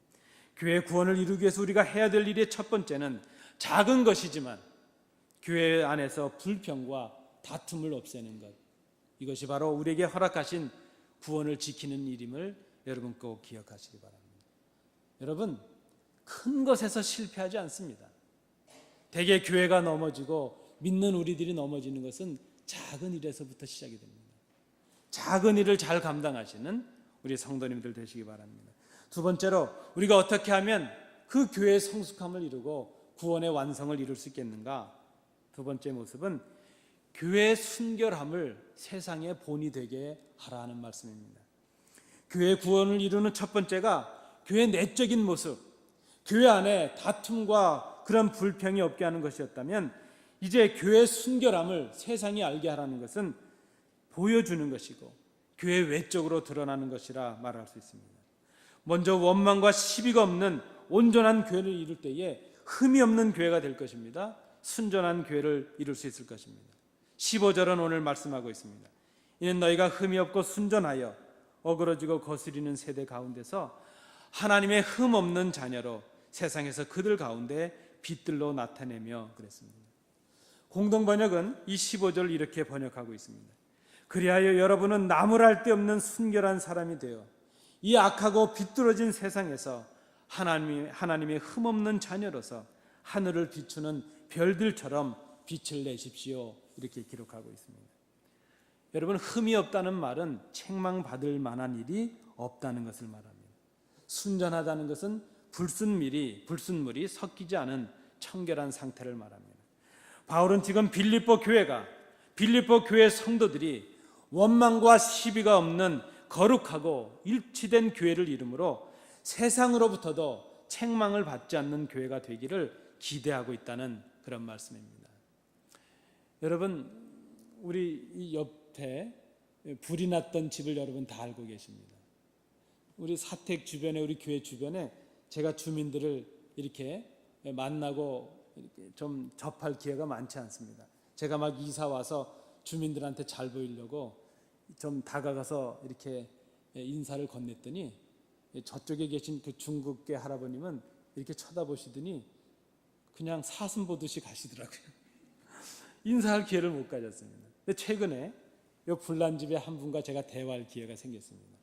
교회 구원을 이루기 위해서 우리가 해야 될 일의 첫 번째는 작은 것이지만 교회 안에서 불평과 다툼을 없애는 것, 이것이 바로 우리에게 허락하신 구원을 지키는 일임을 여러분 꼭 기억하시기 바랍니다. 여러분, 큰 것에서 실패하지 않습니다. 대개 교회가 넘어지고 믿는 우리들이 넘어지는 것은 작은 일에서부터 시작이 됩니다. 작은 일을 잘 감당하시는 우리 성도님들 되시기 바랍니다. 두 번째로, 우리가 어떻게 하면 그 교회의 성숙함을 이루고 구원의 완성을 이룰 수 있겠는가? 두 번째 모습은 교회의 순결함을 세상의 본이 되게 하라는 말씀입니다. 교회의 구원을 이루는 첫 번째가 교회의 내적인 모습, 교회 안에 다툼과 그런 불평이 없게 하는 것이었다면, 이제 교회의 순결함을 세상이 알게 하라는 것은 보여주는 것이고 교회 외적으로 드러나는 것이라 말할 수 있습니다. 먼저 원망과 시비가 없는 온전한 교회를 이룰 때에 흠이 없는 교회가 될 것입니다. 순전한 교회를 이룰 수 있을 것입니다. 15절은 오늘 말씀하고 있습니다. 이는 너희가 흠이 없고 순전하여 어그러지고 거스리는 세대 가운데서 하나님의 흠 없는 자녀로 세상에서 그들 가운데 빛들로 나타내며 그랬습니다. 공동번역은 이 15절을 이렇게 번역하고 있습니다. 그리하여 여러분은 나무랄 데 없는 순결한 사람이 되어 이 악하고 비뚤어진 세상에서 하나님의 흠없는 자녀로서 하늘을 비추는 별들처럼 빛을 내십시오. 이렇게 기록하고 있습니다. 여러분, 흠이 없다는 말은 책망받을 만한 일이 없다는 것을 말합니다. 순전하다는 것은 불순물이 섞이지 않은 청결한 상태를 말합니다. 바울은 지금 빌립보 교회 성도들이 원망과 시비가 없는 거룩하고 일치된 교회를 이루므로 세상으로부터도 책망을 받지 않는 교회가 되기를 기대하고 있다는 그런 말씀입니다. 여러분, 우리 이 옆에 불이 났던 집을 여러분 다 알고 계십니다. 우리 사택 주변에, 우리 교회 주변에 제가 주민들을 이렇게 만나고 이렇게 좀 접할 기회가 많지 않습니다. 제가 막 이사 와서 주민들한테 잘 보이려고 좀 다가가서 이렇게 인사를 건넸더니 저쪽에 계신 그 중국계 할아버님은 이렇게 쳐다보시더니 그냥 사슴 보듯이 가시더라고요. 인사할 기회를 못 가졌습니다. 근데 최근에 이 불난 집에 한 분과 제가 대화할 기회가 생겼습니다.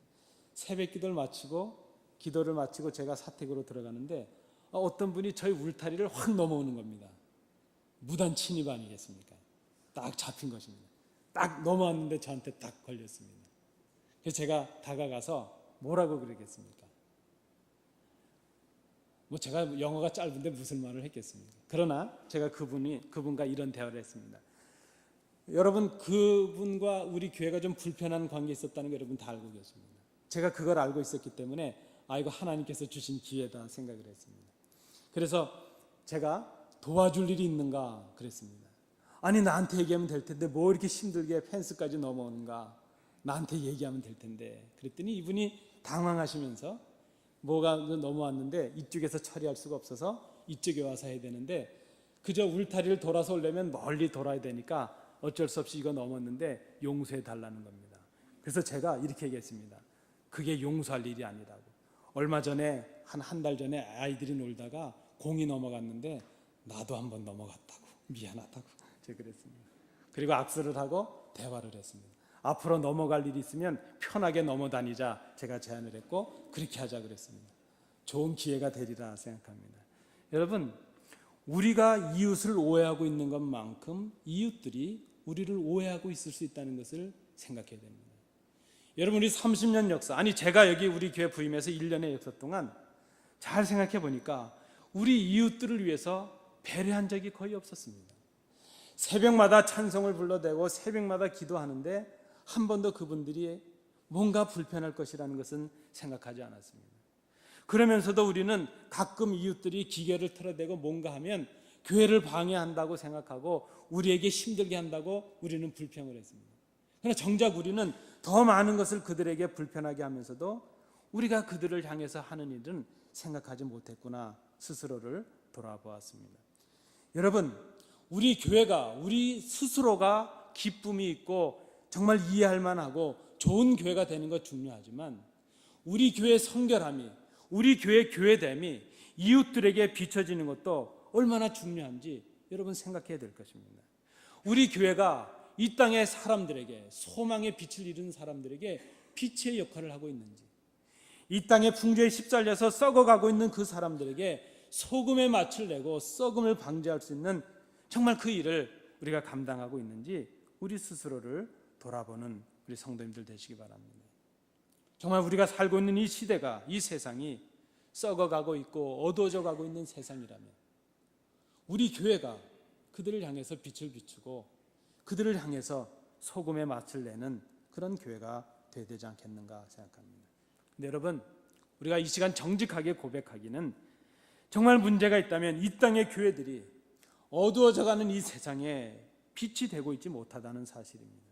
새벽 기도를 마치고 제가 사택으로 들어가는데 어떤 분이 저희 울타리를 확 넘어오는 겁니다. 무단 침입 아니겠습니까? 딱 잡힌 것입니다. 딱 넘어왔는데 저한테 딱 걸렸습니다. 그래서 제가 다가가서 뭐라고 그러겠습니까? 제가 영어가 짧은데 무슨 말을 했겠습니까? 그러나 제가 그분과 이런 대화를 했습니다. 여러분, 그분과 우리 교회가 좀 불편한 관계에 있었다는 거 여러분 다 알고 계십니다. 제가 그걸 알고 있었기 때문에 이거 하나님께서 주신 기회다 생각을 했습니다. 그래서 제가 도와줄 일이 있는가 그랬습니다. 아니, 나한테 얘기하면 될 텐데 뭐 이렇게 힘들게 펜스까지 넘어오는가, 나한테 얘기하면 될 텐데. 그랬더니 이분이 당황하시면서 뭐가 넘어왔는데 이쪽에서 처리할 수가 없어서 이쪽에 와서 해야 되는데 그저 울타리를 돌아서 오려면 멀리 돌아야 되니까 어쩔 수 없이 이거 넘었는데 용서해 달라는 겁니다. 그래서 제가 이렇게 얘기했습니다. 그게 용서할 일이 아니라고. 얼마 전에 한 달 전에 아이들이 놀다가 공이 넘어갔는데 나도 한번 넘어갔다고 미안하다고 제가 그랬습니다. 그리고 악수를 하고 대화를 했습니다. 앞으로 넘어갈 일이 있으면 편하게 넘어다니자 제가 제안을 했고 그렇게 하자 그랬습니다. 좋은 기회가 되리라 생각합니다. 여러분, 우리가 이웃을 오해하고 있는 것만큼 이웃들이 우리를 오해하고 있을 수 있다는 것을 생각해야 됩니다. 여러분, 우리 30년 역사, 아니 제가 여기 우리 교회 부임해서 1년의 역사 동안 잘 생각해 보니까 우리 이웃들을 위해서 배려한 적이 거의 없었습니다. 새벽마다 찬송을 불러대고 새벽마다 기도하는데 한 번도 그분들이 뭔가 불편할 것이라는 것은 생각하지 않았습니다. 그러면서도 우리는 가끔 이웃들이 기계를 틀어대고 뭔가 하면 교회를 방해한다고 생각하고 우리에게 힘들게 한다고 우리는 불평을 했습니다. 그러나 정작 우리는 더 많은 것을 그들에게 불편하게 하면서도 우리가 그들을 향해서 하는 일은 생각하지 못했구나 스스로를 돌아보았습니다. 여러분, 우리 교회가 우리 스스로가 기쁨이 있고 정말 이해할 만하고 좋은 교회가 되는 것 중요하지만 우리 교회의 성결함이, 우리 교회의 교회됨이 이웃들에게 비춰지는 것도 얼마나 중요한지 여러분 생각해야 될 것입니다. 우리 교회가 이 땅의 사람들에게, 소망의 빛을 이루는 사람들에게 빛의 역할을 하고 있는지, 이 땅의 풍조에 휩쓸려서 썩어가고 있는 그 사람들에게 소금의 맛을 내고 썩음을 방지할 수 있는 정말 그 일을 우리가 감당하고 있는지 우리 스스로를 돌아보는 우리 성도님들 되시기 바랍니다. 정말 우리가 살고 있는 이 시대가, 이 세상이 썩어가고 있고 어두워져 가고 있는 세상이라면 우리 교회가 그들을 향해서 빛을 비추고 그들을 향해서 소금의 맛을 내는 그런 교회가 되어야 되지 않겠는가 생각합니다. 근데 여러분, 우리가 이 시간 정직하게 고백하기는 정말 문제가 있다면 이 땅의 교회들이 어두워져가는 이 세상에 빛이 되고 있지 못하다는 사실입니다.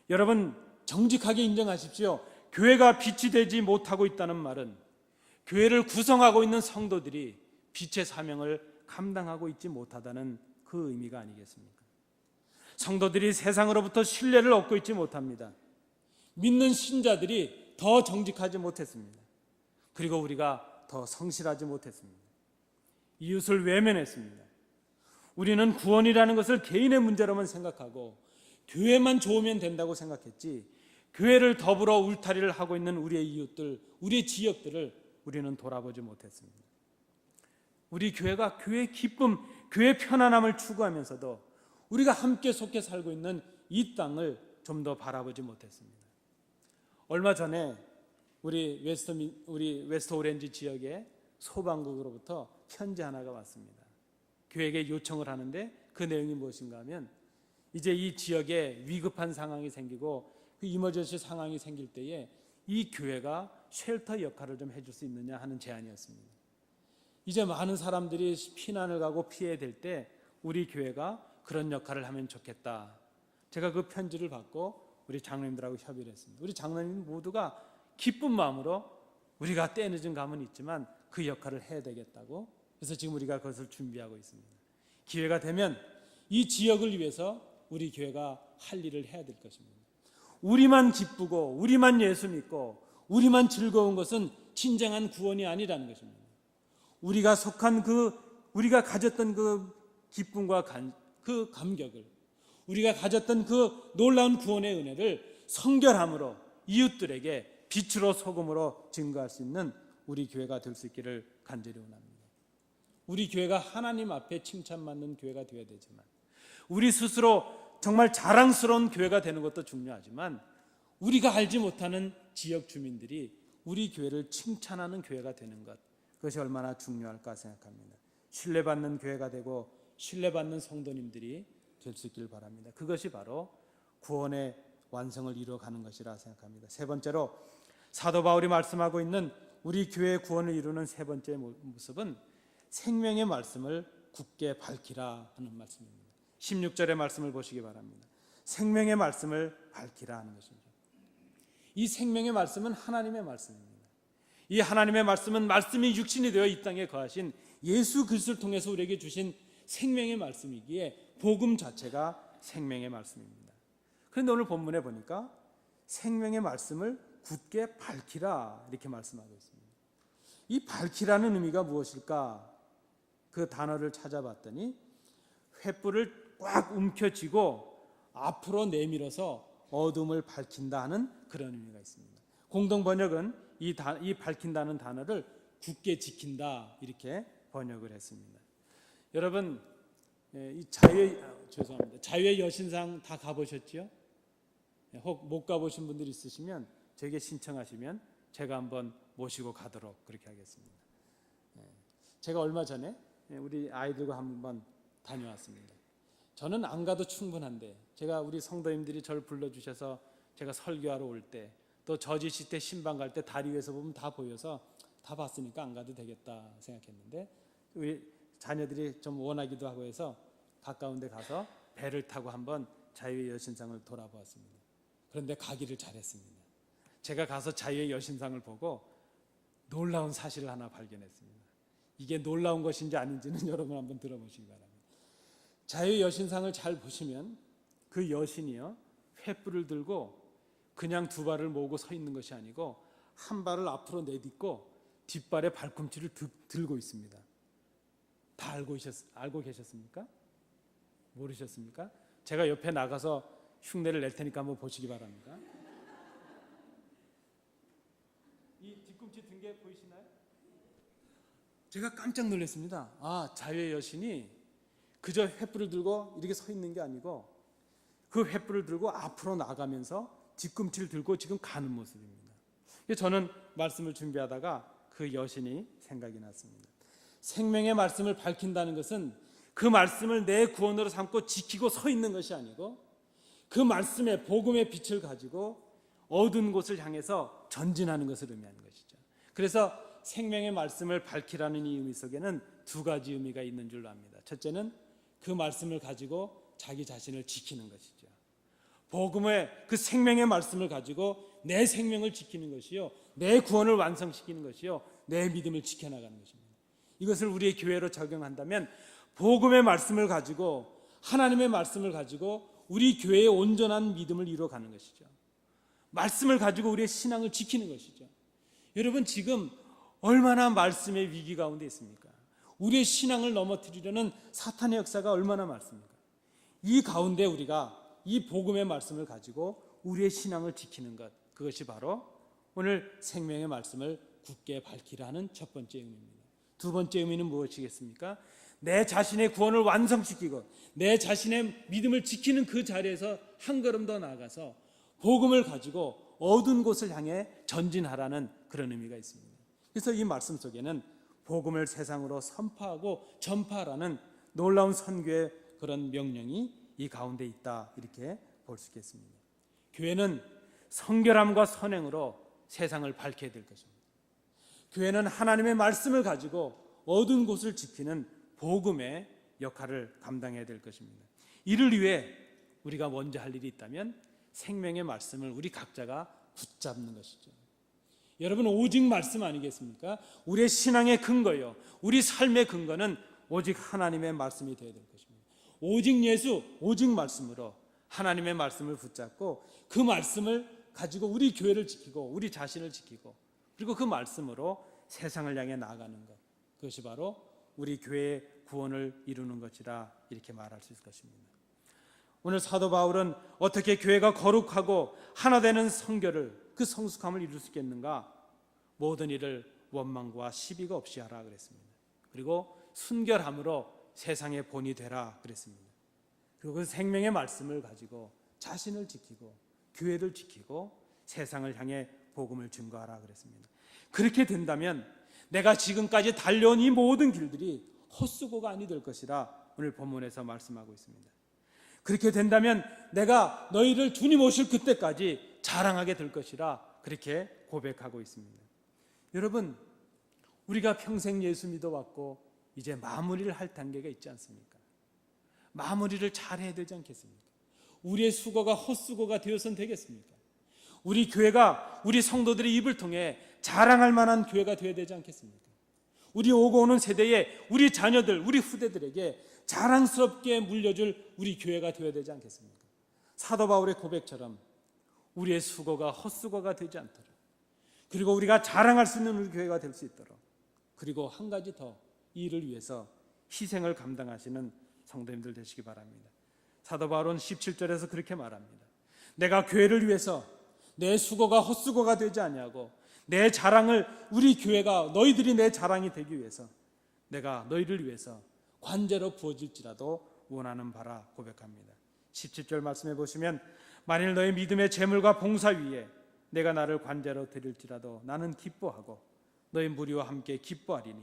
여러분, 정직하게 인정하십시오. 교회가 빛이 되지 못하고 있다는 말은 교회를 구성하고 있는 성도들이 빛의 사명을 감당하고 있지 못하다는 그 의미가 아니겠습니까? 성도들이 세상으로부터 신뢰를 얻고 있지 못합니다. 믿는 신자들이 더 정직하지 못했습니다. 그리고 우리가 더 성실하지 못했습니다. 이웃을 외면했습니다. 우리는 구원이라는 것을 개인의 문제로만 생각하고 교회만 좋으면 된다고 생각했지, 교회를 더불어 울타리를 하고 있는 우리의 이웃들, 우리의 지역들을 우리는 돌아보지 못했습니다. 우리 교회가 교회의 기쁨, 교회의 편안함을 추구하면서도 우리가 함께 속해 살고 있는 이 땅을 좀 더 바라보지 못했습니다. 얼마 전에 우리 웨스트 오렌지 지역의 소방국으로부터 편지 하나가 왔습니다. 교회에게 요청을 하는데 그 내용이 무엇인가 하면 이제 이 지역에 위급한 상황이 생기고 그 이머전시 상황이 생길 때에 이 교회가 쉘터 역할을 좀 해줄 수 있느냐 하는 제안이었습니다. 이제 많은 사람들이 피난을 가고 피해야 될 때 우리 교회가 그런 역할을 하면 좋겠다. 제가 그 편지를 받고 우리 장로님들하고 협의를 했습니다. 우리 장로님 모두가 기쁜 마음으로 우리가 때늦은 감은 있지만 그 역할을 해야 되겠다고, 그래서 지금 우리가 그것을 준비하고 있습니다. 기회가 되면 이 지역을 위해서 우리 교회가 할 일을 해야 될 것입니다. 우리만 기쁘고 우리만 예수 믿고 우리만 즐거운 것은 진정한 구원이 아니라는 것입니다. 우리가 속한 우리가 가졌던 그 기쁨과 그 감격을, 우리가 가졌던 그 놀라운 구원의 은혜를 성결함으로 이웃들에게 빛으로 소금으로 증거할 수 있는 우리 교회가 될 수 있기를 간절히 원합니다. 우리 교회가 하나님 앞에 칭찬받는 교회가 되어야 되지만, 우리 스스로 정말 자랑스러운 교회가 되는 것도 중요하지만, 우리가 알지 못하는 지역 주민들이 우리 교회를 칭찬하는 교회가 되는 것, 그것이 얼마나 중요할까 생각합니다. 신뢰받는 교회가 되고 신뢰받는 성도님들이 될 수 있길 바랍니다. 그것이 바로 구원의 완성을 이루어가는 것이라 생각합니다. 세 번째로 사도 바울이 말씀하고 있는 우리 교회의 구원을 이루는 세 번째 모습은 생명의 말씀을 굳게 밝히라 하는 말씀입니다. 16절의 말씀을 보시기 바랍니다. 생명의 말씀을 밝히라 하는 것입니다. 이 생명의 말씀은 하나님의 말씀입니다. 이 하나님의 말씀은 말씀이 육신이 되어 이 땅에 거하신 예수 그리스도를 통해서 우리에게 주신 생명의 말씀이기에 복음 자체가 생명의 말씀입니다. 그런데 오늘 본문에 보니까 생명의 말씀을 굳게 밝히라 이렇게 말씀하고 있습니다. 이 밝히라는 의미가 무엇일까? 그 단어를 찾아봤더니 횃불을 꽉 움켜쥐고 앞으로 내밀어서 어둠을 밝힌다 하는 그런 의미가 있습니다. 공동 번역은 이 밝힌다는 단어를 굳게 지킨다 이렇게 번역을 했습니다. 여러분, 이 자유의 여신상 다 가보셨죠? 혹 못 가보신 분들 있으시면 저에게 신청하시면 제가 한번 모시고 가도록 그렇게 하겠습니다. 제가 얼마 전에 우리 아이들과 한번 다녀왔습니다. 저는 안 가도 충분한데 제가 우리 성도님들이 저를 불러주셔서 제가 설교하러 올 때 또 저지시 때 신방 갈 때 다리 위에서 보면 다 보여서 다 봤으니까 안 가도 되겠다 생각했는데 우리 자녀들이 좀 원하기도 하고 해서 가까운 데 가서 배를 타고 한번 자유의 여신상을 돌아보았습니다. 그런데 가기를 잘했습니다. 제가 가서 자유의 여신상을 보고 놀라운 사실을 하나 발견했습니다. 이게 놀라운 것인지 아닌지는 여러분 한번 들어보시기 바랍니다. 자유의 여신상을 잘 보시면 그 여신이요 횃불을 들고 그냥 두 발을 모으고 서 있는 것이 아니고 한 발을 앞으로 내딛고 뒷발에 발꿈치를 들고 있습니다. 다 알고 계셨습니까? 모르셨습니까? 제가 옆에 나가서 흉내를 낼 테니까 한번 보시기 바랍니다. 이 뒤꿈치 든 게 보이시나요? 제가 깜짝 놀랐습니다. 아, 자유의 여신이 그저 횃불을 들고 이렇게 서 있는 게 아니고 그 횃불을 들고 앞으로 나가면서 뒤꿈치를 들고 지금 가는 모습입니다. 저는 말씀을 준비하다가 그 여신이 생각이 났습니다. 생명의 말씀을 밝힌다는 것은 그 말씀을 내 구원으로 삼고 지키고 서 있는 것이 아니고 그 말씀의 복음의 빛을 가지고 어두운 곳을 향해서 전진하는 것을 의미하는 것이죠. 그래서 생명의 말씀을 밝히라는 이 의미 속에는 두 가지 의미가 있는 줄로 압니다. 첫째는 그 말씀을 가지고 자기 자신을 지키는 것이죠. 복음의 그 생명의 말씀을 가지고 내 생명을 지키는 것이요, 내 구원을 완성시키는 것이요, 내 믿음을 지켜나가는 것입니다. 이것을 우리의 교회로 적용한다면 복음의 말씀을 가지고 하나님의 말씀을 가지고 우리 교회의 온전한 믿음을 이루어가는 것이죠. 말씀을 가지고 우리의 신앙을 지키는 것이죠. 여러분, 지금 얼마나 말씀의 위기 가운데 있습니까? 우리의 신앙을 넘어뜨리려는 사탄의 역사가 얼마나 많습니까? 이 가운데 우리가 이 복음의 말씀을 가지고 우리의 신앙을 지키는 것, 그것이 바로 오늘 생명의 말씀을 굳게 밝히라는 첫 번째 의미입니다. 두 번째 의미는 무엇이겠습니까? 내 자신의 구원을 완성시키고 내 자신의 믿음을 지키는 그 자리에서 한 걸음 더 나아가서 복음을 가지고 어두운 곳을 향해 전진하라는 그런 의미가 있습니다. 그래서 이 말씀 속에는 복음을 세상으로 선포하고 전파하라는 놀라운 선교의 그런 명령이 이 가운데 있다, 이렇게 볼 수 있겠습니다. 교회는 성결함과 선행으로 세상을 밝혀야 될 것입니다. 교회는 하나님의 말씀을 가지고 어두운 곳을 지키는 복음의 역할을 감당해야 될 것입니다. 이를 위해 우리가 먼저 할 일이 있다면 생명의 말씀을 우리 각자가 붙잡는 것이죠. 여러분, 오직 말씀 아니겠습니까? 우리의 신앙의 근거요, 우리 삶의 근거는 오직 하나님의 말씀이 되어야 될 것입니다. 오직 예수, 오직 말씀으로 하나님의 말씀을 붙잡고 그 말씀을 가지고 우리 교회를 지키고 우리 자신을 지키고 그리고 그 말씀으로 세상을 향해 나아가는 것, 그것이 바로 우리 교회의 구원을 이루는 것이라, 이렇게 말할 수 있을 것입니다. 오늘 사도 바울은 어떻게 교회가 거룩하고 하나 되는 성결을, 그 성숙함을 이룰 수 있겠는가? 모든 일을 원망과 시비가 없이 하라 그랬습니다. 그리고 순결함으로 세상의 본이 되라 그랬습니다. 그리고 그 생명의 말씀을 가지고 자신을 지키고 교회를 지키고 세상을 향해 복음을 증거하라 그랬습니다. 그렇게 된다면 내가 지금까지 달려온 이 모든 길들이 헛수고가 아니 될 것이라 오늘 본문에서 말씀하고 있습니다. 그렇게 된다면 내가 너희를 주님 오실 그때까지 자랑하게 될 것이라 그렇게 고백하고 있습니다. 여러분, 우리가 평생 예수 믿어왔고 이제 마무리를 할 단계가 있지 않습니까? 마무리를 잘해야 되지 않겠습니까? 우리의 수고가 헛수고가 되어서는 되겠습니까? 우리 교회가 우리 성도들의 입을 통해 자랑할 만한 교회가 되어야 되지 않겠습니까? 우리 오고 오는 세대에 우리 자녀들, 우리 후대들에게 자랑스럽게 물려줄 우리 교회가 되어야 되지 않겠습니까? 사도 바울의 고백처럼 우리의 수고가 헛수고가 되지 않도록, 그리고 우리가 자랑할 수 있는 우리 교회가 될 수 있도록 그리고 한 가지 더, 이 일을 위해서 희생을 감당하시는 성도님들 되시기 바랍니다. 사도 바울은 17절에서 그렇게 말합니다. 내가 교회를 위해서 내 수고가 헛수고가 되지 아니하고 내 자랑을, 우리 교회가 너희들이 내 자랑이 되기 위해서 내가 너희를 위해서 관제로 부어질지라도 원하는 바라 고백합니다. 17절 말씀해 보시면 만일 너희 믿음의 재물과 봉사 위에 내가 나를 관제로 드릴지라도 나는 기뻐하고 너희 무리와 함께 기뻐하리니.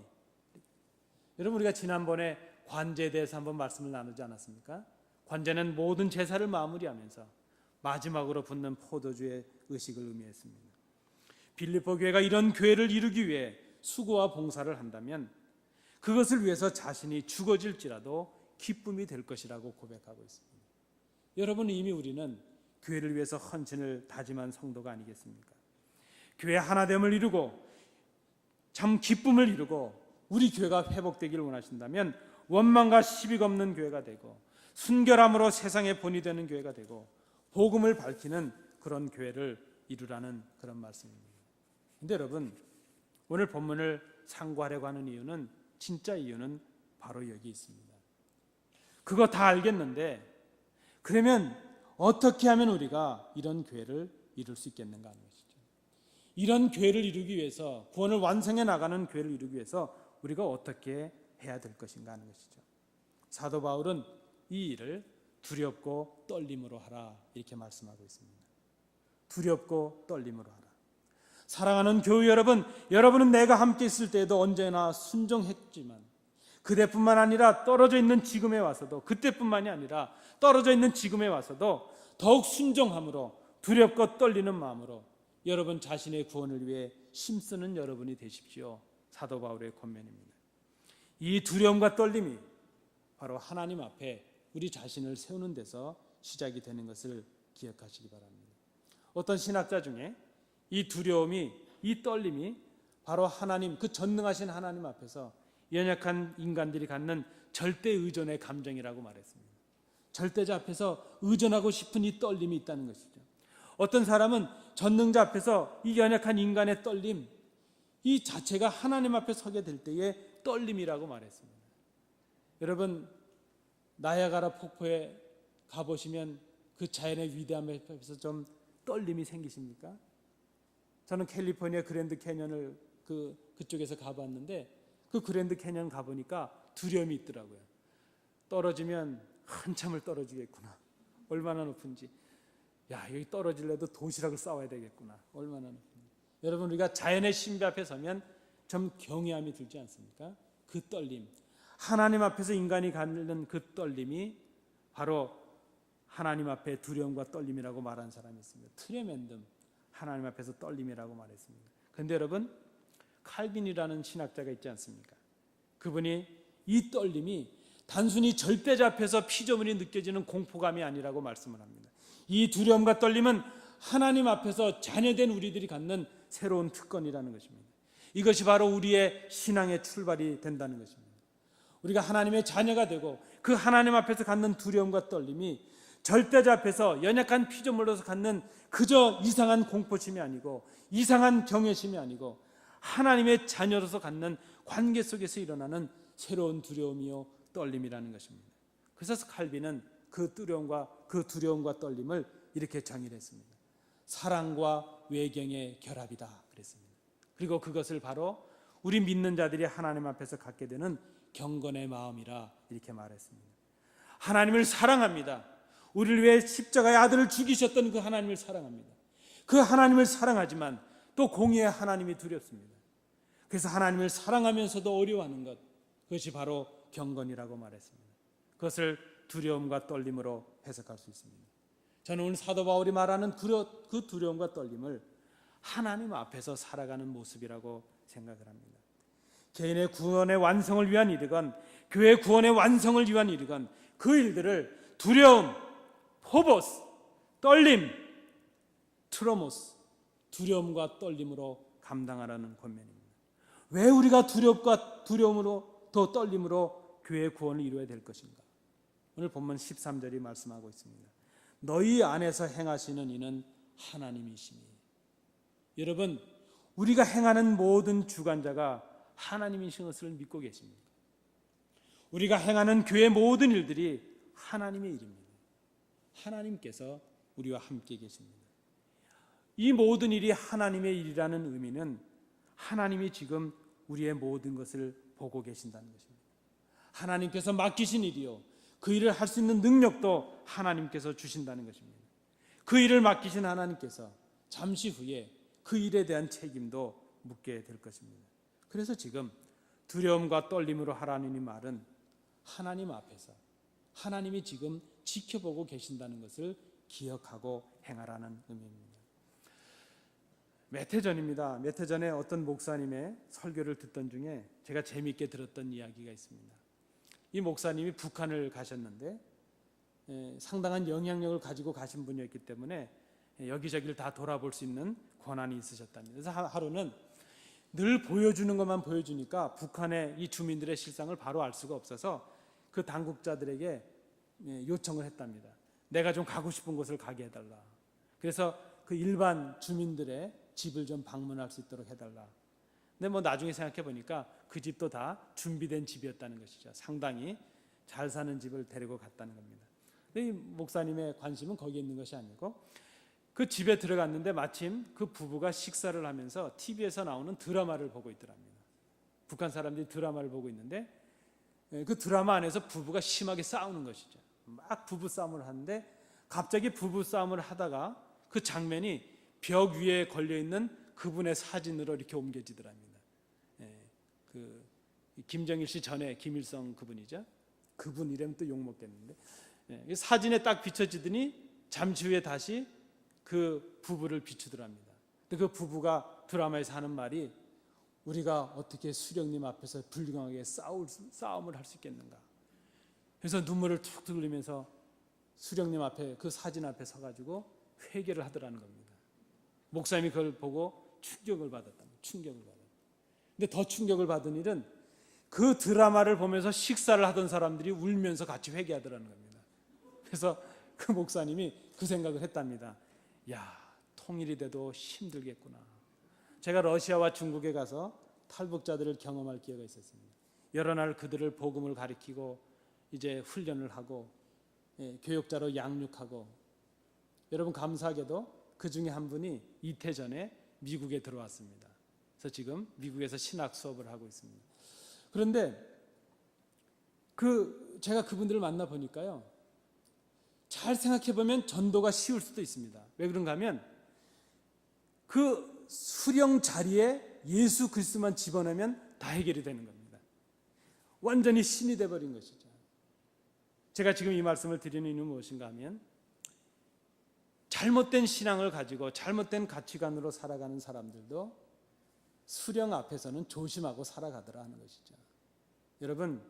여러분, 우리가 지난번에 관제에 대해서 한번 말씀을 나누지 않았습니까? 관제는 모든 제사를 마무리하면서 마지막으로 붓는 포도주의 의식을 의미했습니다. 빌립보 교회가 이런 교회를 이루기 위해 수고와 봉사를 한다면 그것을 위해서 자신이 죽어질지라도 기쁨이 될 것이라고 고백하고 있습니다. 여러분, 이미 우리는 교회를 위해서 헌신을 다짐한 성도가 아니겠습니까? 교회 하나됨을 이루고 참 기쁨을 이루고 우리 교회가 회복되기를 원하신다면 원망과 시비가 없는 교회가 되고 순결함으로 세상의 본이 되는 교회가 되고 복음을 밝히는 그런 교회를 이루라는 그런 말씀입니다. 근데 여러분, 오늘 본문을 상고하려고 하는 이유는, 진짜 이유는 바로 여기 있습니다. 그거 다 알겠는데 그러면 어떻게 하면 우리가 이런 교회를 이룰 수 있겠는가 하는 것이죠. 이런 교회를 이루기 위해서, 구원을 완성해 나가는 교회를 이루기 위해서 우리가 어떻게 해야 될 것인가 하는 것이죠. 사도 바울은 이 일을 두렵고 떨림으로 하라 이렇게 말씀하고 있습니다. 두렵고 떨림으로 하라. 사랑하는 교회 여러분, 여러분은 내가 함께 있을 때에도 언제나 순종했지만 그때뿐만 아니라 떨어져 있는 지금에 와서도, 그때뿐만이 아니라 떨어져 있는 지금에 와서도 더욱 순종함으로 두렵고 떨리는 마음으로 여러분 자신의 구원을 위해 힘쓰는 여러분이 되십시오. 사도 바울의 권면입니다. 이 두려움과 떨림이 바로 하나님 앞에 우리 자신을 세우는 데서 시작이 되는 것을 기억하시기 바랍니다. 어떤 신학자 중에 이 두려움이, 이 떨림이 바로 하나님, 그 전능하신 하나님 앞에서 연약한 인간들이 갖는 절대 의존의 감정이라고 말했습니다. 절대자 앞에서 의존하고 싶은 이 떨림이 있다는 것이죠. 어떤 사람은 전능자 앞에서 이 연약한 인간의 떨림, 이 자체가 하나님 앞에 서게 될 때의 떨림이라고 말했습니다. 여러분, 나야가라 폭포에 가보시면 그 자연의 위대함 앞에서 좀 떨림이 생기십니까? 저는 캘리포니아 그랜드 캐년을 그쪽에서 가봤는데 그 그랜드 캐년 가보니까 두려움이 있더라고요. 떨어지면 한참을 떨어지겠구나. 얼마나 높은지. 야, 여기 떨어질래도 도시락을 싸와야 되겠구나. 얼마나 높은지. 여러분, 우리가 자연의 신비 앞에 서면 좀 경외함이 들지 않습니까? 그 떨림, 하나님 앞에서 인간이 갖는 그 떨림이 바로 하나님 앞에 두려움과 떨림이라고 말한 사람이 있습니다. 트레멘듬, 하나님 앞에서 떨림이라고 말했습니다. 그런데 여러분, 칼빈이라는 신학자가 있지 않습니까? 그분이 이 떨림이 단순히 절대자 앞에서 피조물이 느껴지는 공포감이 아니라고 말씀을 합니다. 이 두려움과 떨림은 하나님 앞에서 자녀된 우리들이 갖는 새로운 특권이라는 것입니다. 이것이 바로 우리의 신앙의 출발이 된다는 것입니다. 우리가 하나님의 자녀가 되고 그 하나님 앞에서 갖는 두려움과 떨림이 절대자 앞에서 연약한 피조물로서 갖는 그저 이상한 공포심이 아니고 이상한 경외심이 아니고 하나님의 자녀로서 갖는 관계 속에서 일어나는 새로운 두려움이요 떨림이라는 것입니다. 그래서 칼빈은 그 두려움과 떨림을 이렇게 정의했습니다. 사랑과 외경의 결합이다 그랬습니다. 그리고 그것을 바로 우리 믿는 자들이 하나님 앞에서 갖게 되는 경건의 마음이라 이렇게 말했습니다. 하나님을 사랑합니다. 우리를 위해 십자가의 아들을 죽이셨던 그 하나님을 사랑합니다. 그 하나님을 사랑하지만 또 공의의 하나님이 두렵습니다. 그래서 하나님을 사랑하면서도 어려워하는 것, 그것이 바로 경건이라고 말했습니다. 그것을 두려움과 떨림으로 해석할 수 있습니다. 저는 오늘 사도 바울이 말하는 그 두려움과 떨림을 하나님 앞에서 살아가는 모습이라고 생각을 합니다. 개인의 구원의 완성을 위한 일이건 교회의 구원의 완성을 위한 일이건 그 일들을 두려움, 포보스, 떨림, 트로모스, 두려움과 떨림으로 감당하라는 권면입니다. 왜 우리가 두려움으로 또 떨림으로 교회의 구원을 이루어야 될 것인가? 오늘 본문 13절이 말씀하고 있습니다. 너희 안에서 행하시는 이는 하나님이시니. 여러분, 우리가 행하는 모든 주관자가 하나님이신 것을 믿고 계십니까? 우리가 행하는 교회 모든 일들이 하나님의 일입니다. 하나님께서 우리와 함께 계십니다. 이 모든 일이 하나님의 일이라는 의미는 하나님이 지금 우리의 모든 것을 보고 계신다는 것입니다. 하나님께서 맡기신 일이요, 그 일을 할 수 있는 능력도 하나님께서 주신다는 것입니다. 그 일을 맡기신 하나님께서 잠시 후에 그 일에 대한 책임도 묻게 될 것입니다. 그래서 지금 두려움과 떨림으로 하라는 이 말은 하나님 앞에서 하나님이 지금 지켜보고 계신다는 것을 기억하고 행하라는 의미입니다. 몇 해 전입니다. 몇 해 전에 어떤 목사님의 설교를 듣던 중에 제가 재미있게 들었던 이야기가 있습니다. 이 목사님이 북한을 가셨는데 상당한 영향력을 가지고 가신 분이었기 때문에 여기저기를 다 돌아볼 수 있는 권한이 있으셨답니다. 그래서 하루는 늘 보여주는 것만 보여주니까 북한의 이 주민들의 실상을 바로 알 수가 없어서 그 당국자들에게 요청을 했답니다. 내가 좀 가고 싶은 곳을 가게 해달라. 그래서 그 일반 주민들의 집을 좀 방문할 수 있도록 해달라. 근데 뭐 나중에 생각해 보니까 그 집도 다 준비된 집이었다는 것이죠. 상당히 잘 사는 집을 데리고 갔다는 겁니다. 근데 이 목사님의 관심은 거기에 있는 것이 아니고 그 집에 들어갔는데 마침 그 부부가 식사를 하면서 TV에서 나오는 드라마를 보고 있더랍니다. 북한 사람들이 드라마를 보고 있는데 그 드라마 안에서 부부가 심하게 싸우는 것이죠. 막 부부 싸움을 하는데 갑자기 부부 싸움을 하다가 그 장면이 벽 위에 걸려있는 그분의 사진으로 이렇게 옮겨지더랍니다. 그 김정일 씨 전에 김일성 그분이죠. 그분 이름 또 욕먹겠는데 사진에 딱 비춰지더니 잠시 후에 다시 그 부부를 비추더랍니다. 근데 그 부부가 드라마에서 하는 말이 우리가 어떻게 수령님 앞에서 불경하게 싸움을 할 수 있겠는가. 그래서 눈물을 툭툭 흘리면서 수령님 앞에 그 사진 앞에 서가지고 회개를 하더라는 겁니다. 목사님이 그걸 보고 충격을 받았다. 근데 더 충격을 받은 일은 그 드라마를 보면서 식사를 하던 사람들이 울면서 같이 회개하더라는 겁니다. 그래서 그 목사님이 그 생각을 했답니다. 야, 통일이 돼도 힘들겠구나. 제가 러시아와 중국에 가서 탈북자들을 경험할 기회가 있었습니다. 여러 날 그들을 복음을 가르치고 이제 훈련을 하고 교육자로 양육하고, 여러분 감사하게도 그 중에 한 분이 이태 전에 미국에 들어왔습니다. 그래서 지금 미국에서 신학 수업을 하고 있습니다. 그런데 제가 그분들을 만나 보니까요, 잘 생각해 보면 전도가 쉬울 수도 있습니다. 왜 그런가 하면 그 수령 자리에 예수 그리스도만 집어넣으면 다 해결이 되는 겁니다. 완전히 신이 돼버린 것이죠. 제가 지금 이 말씀을 드리는 이유는 무엇인가 하면 잘못된 신앙을 가지고 잘못된 가치관으로 살아가는 사람들도 수령 앞에서는 조심하고 살아가더라 하는 것이죠. 여러분,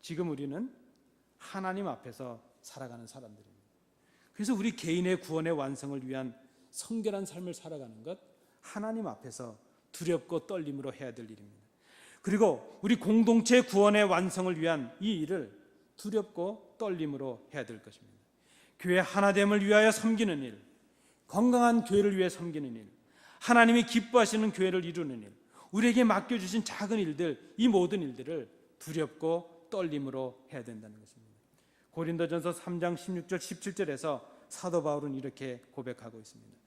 지금 우리는 하나님 앞에서 살아가는 사람들입니다. 그래서 우리 개인의 구원의 완성을 위한 성결한 삶을 살아가는 것, 하나님 앞에서 두렵고 떨림으로 해야 될 일입니다. 그리고 우리 공동체 구원의 완성을 위한 이 일을 두렵고 떨림으로 해야 될 것입니다. 교회 하나됨을 위하여 섬기는 일, 건강한 교회를 위해 섬기는 일, 하나님이 기뻐하시는 교회를 이루는 일, 우리에게 맡겨주신 작은 일들, 이 모든 일들을 두렵고 떨림으로 해야 된다는 것입니다. 고린도전서 3장 16절 17절에서 사도 바울은 이렇게 고백하고 있습니다.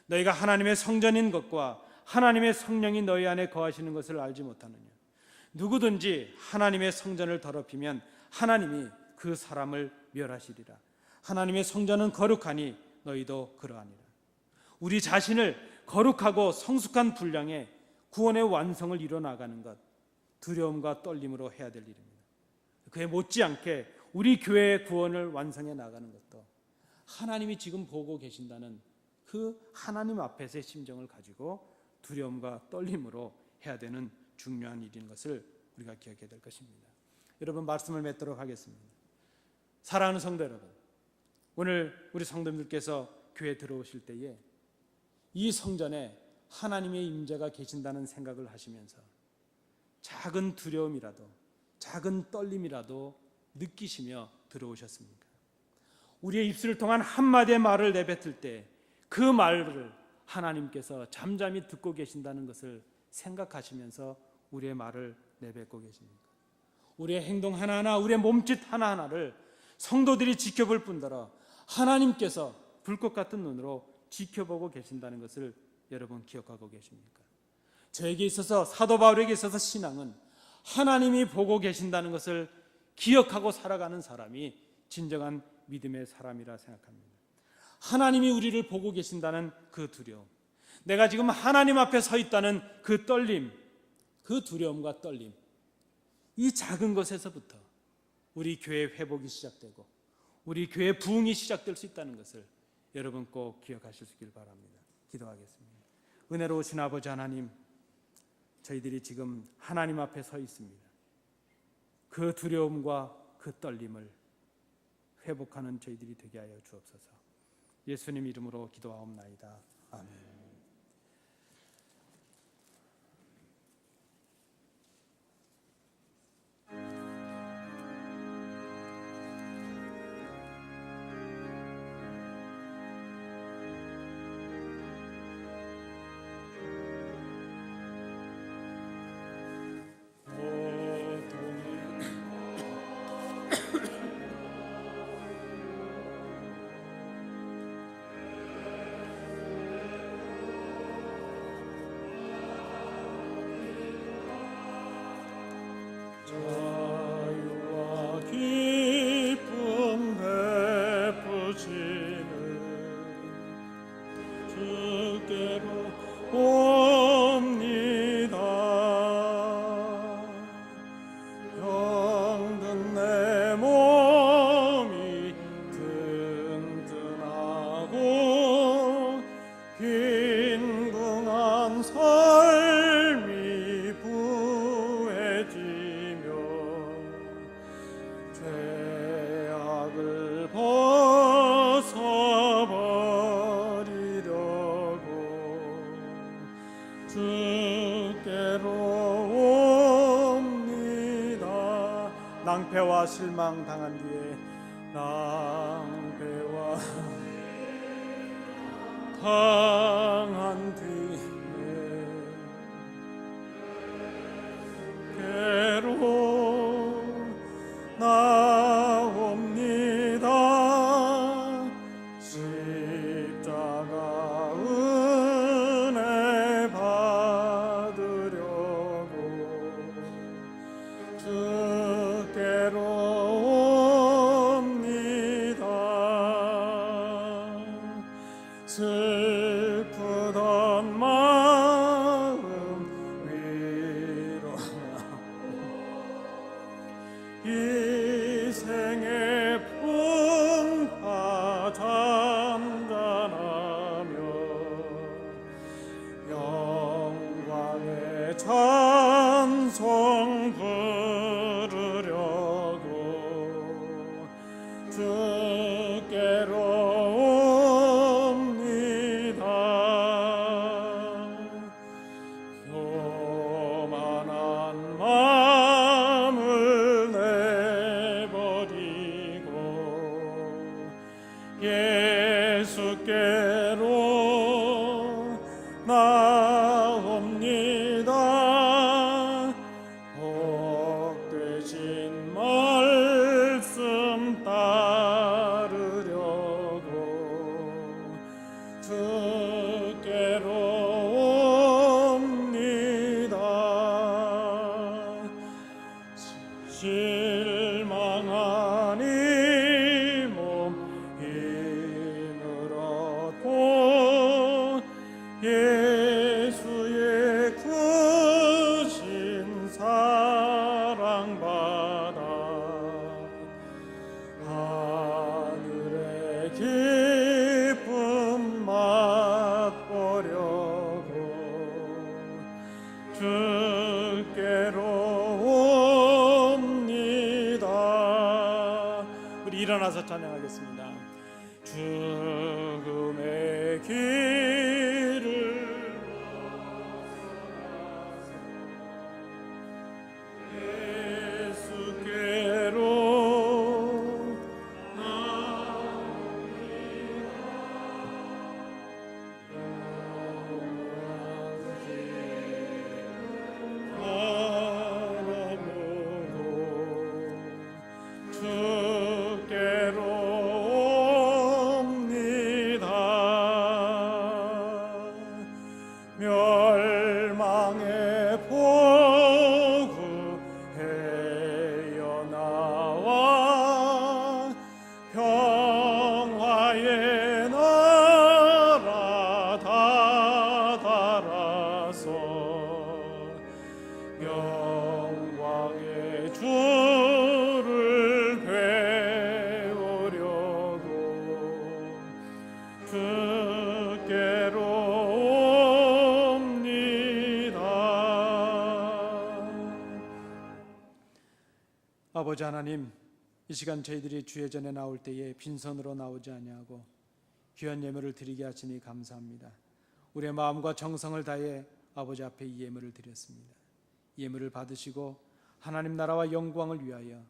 너희가 하나님의 성전인 것과 하나님의 성령이 너희 안에 거하시는 것을 알지 못하느냐. 누구든지 하나님의 성전을 더럽히면 하나님이 그 사람을 멸하시리라. 하나님의 성전은 거룩하니 너희도 그러하니라. 우리 자신을 거룩하고 성숙한 분량의 구원의 완성을 이뤄나가는 것, 두려움과 떨림으로 해야 될 일입니다. 그에 못지않게 우리 교회의 구원을 완성해 나가는 것도 하나님이 지금 보고 계신다는 그 하나님 앞에서의 심정을 가지고 두려움과 떨림으로 해야 되는 중요한 일인 것을 우리가 기억해야 될 것입니다. 여러분, 말씀을 맺도록 하겠습니다. 사랑하는 성도 여러분, 오늘 우리 성도님들께서 교회에 들어오실 때에 이 성전에 하나님의 임재가 계신다는 생각을 하시면서 작은 두려움이라도, 작은 떨림이라도 느끼시며 들어오셨습니까? 우리의 입술을 통한 한마디의 말을 내뱉을 때 그 말을 하나님께서 잠잠히 듣고 계신다는 것을 생각하시면서 우리의 말을 내뱉고 계십니까? 우리의 행동 하나하나, 우리의 몸짓 하나하나를 성도들이 지켜볼 뿐더러 하나님께서 불꽃 같은 눈으로 지켜보고 계신다는 것을 여러분 기억하고 계십니까? 저에게 있어서, 사도 바울에게 있어서 신앙은 하나님이 보고 계신다는 것을 기억하고 살아가는 사람이 진정한 믿음의 사람이라 생각합니다. 하나님이 우리를 보고 계신다는 그 두려움, 내가 지금 하나님 앞에 서 있다는 그 떨림, 그 두려움과 떨림, 이 작은 것에서부터 우리 교회 회복이 시작되고 우리 교회 부흥이 시작될 수 있다는 것을 여러분 꼭 기억하실 수 있길 바랍니다. 기도하겠습니다. 은혜로우신 아버지 하나님, 저희들이 지금 하나님 앞에 서 있습니다. 그 두려움과 그 떨림을 회복하는 저희들이 되게 하여 주옵소서. 예수님 이름으로 기도하옵나이다. 아멘. 자유와 기쁨 베푸시는 주께로 옵니다. 병든 내 몸이 든든하고 빈궁한 삶이 부해지며 죄악을 벗어버리려고 주께로 옵니다. 낭패와 실망 당한 뒤에, 낭패와 당한 뒤에 괴로 나옵니다. 십자가 은혜 받으려고 주께로 옵니다. 슬프던 마음 위로나 이 생의 풍파 잔잔하며 영광의 찬송 부르려고 주께로 옵니다. 교만한 마음을 내버리고 예수께로 나옵니다. 복되신 말씀 따르려고 주께로 옵니다. 실망한 이 몸 힘을 얻고 예수의 크신 사랑받아 하늘의 기쁨 맛보려고 주께로 옵니다. 우리 일어나서 찬양하겠습니다. 죽음의 길을 예수께로 나옵니다. 멸망의 보구 헤어나와 평화의 나라 다다라서 영광의 주를 배우려고 주께로 아버지 하나님, 이 시간 저희들이 주의 전에 나올 때에 빈손으로 나오지 아니하고 귀한 예물을 드리게 하시니 감사합니다. 우리의 마음과 정성을 다해 아버지 앞에 이 예물을 드렸습니다. 예물을 받으시고 하나님 나라와 영광을 위하여,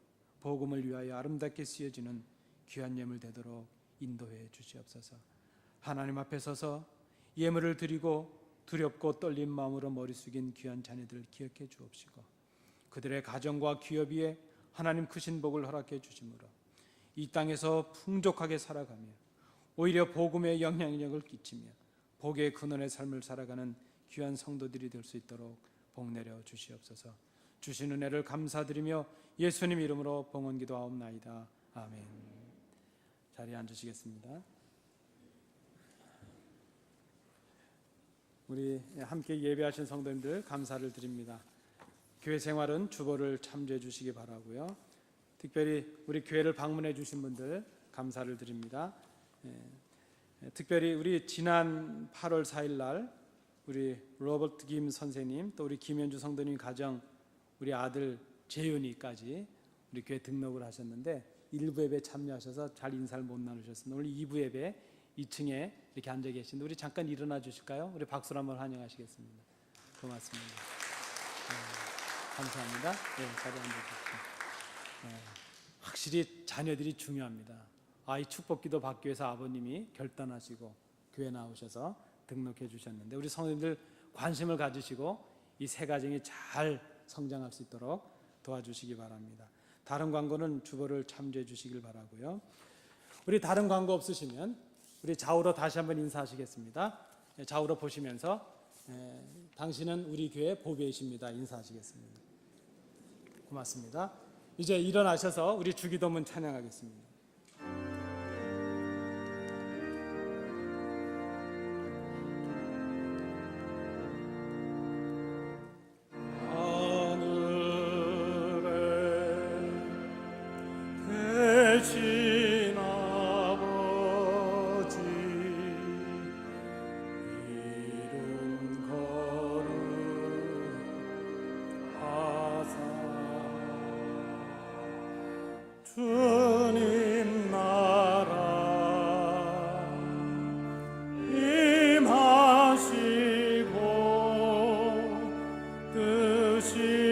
복음을 위하여 아름답게 쓰여지는 귀한 예물 되도록 인도해 주시옵소서. 하나님 앞에 서서 예물을 드리고 두렵고 떨린 마음으로 머리 숙인 귀한 자녀들을 기억해 주옵시고, 그들의 가정과 기업 위에 하나님 크신 복을 허락해 주심으로 이 땅에서 풍족하게 살아가며 오히려 복음의 영향력을 끼치며 복의 근원의 삶을 살아가는 귀한 성도들이 될 수 있도록 복 내려 주시옵소서. 주신 은혜를 감사드리며 예수님 이름으로 봉헌 기도하옵나이다. 아멘. 자리에 앉으시겠습니다. 우리 함께 예배하신 성도님들 감사를 드립니다. 교회 생활은 주보를 참조해 주시기 바라고요. 특별히 우리 교회를 방문해 주신 분들 감사를 드립니다. 특별히 우리 지난 8월 4일 날 우리 로버트 김 선생님, 또 우리 김현주 성도님 가정, 우리 아들 재윤이까지 우리 교회 등록을 하셨는데 일부 예배 참여하셔서 잘 인사를 못 나누셨습니다. 오늘 2부 예배 2층에 이렇게 앉아 계신데 우리 잠깐 일어나 주실까요? 우리 박수로 한번 환영하시겠습니다. 고맙습니다. 감사합니다. 네, 자리에 앉아주십시오. 확실히 자녀들이 중요합니다. 아이 축복기도 받기 위해서 아버님이 결단하시고 교회 나오셔서 등록해 주셨는데 우리 성도님들 관심을 가지시고 이 세 가정이 잘 성장할 수 있도록 도와주시기 바랍니다. 다른 광고는 주보를 참조해 주시길 바라고요. 우리 다른 광고 없으시면 우리 좌우로 다시 한번 인사하시겠습니다. 좌우로 보시면서 당신은 우리 교회 보배이십니다. 인사하시겠습니다. 고맙습니다. 이제 일어나셔서 우리 주기도문 찬양하겠습니다. 주님 나라 임하시고 뜻이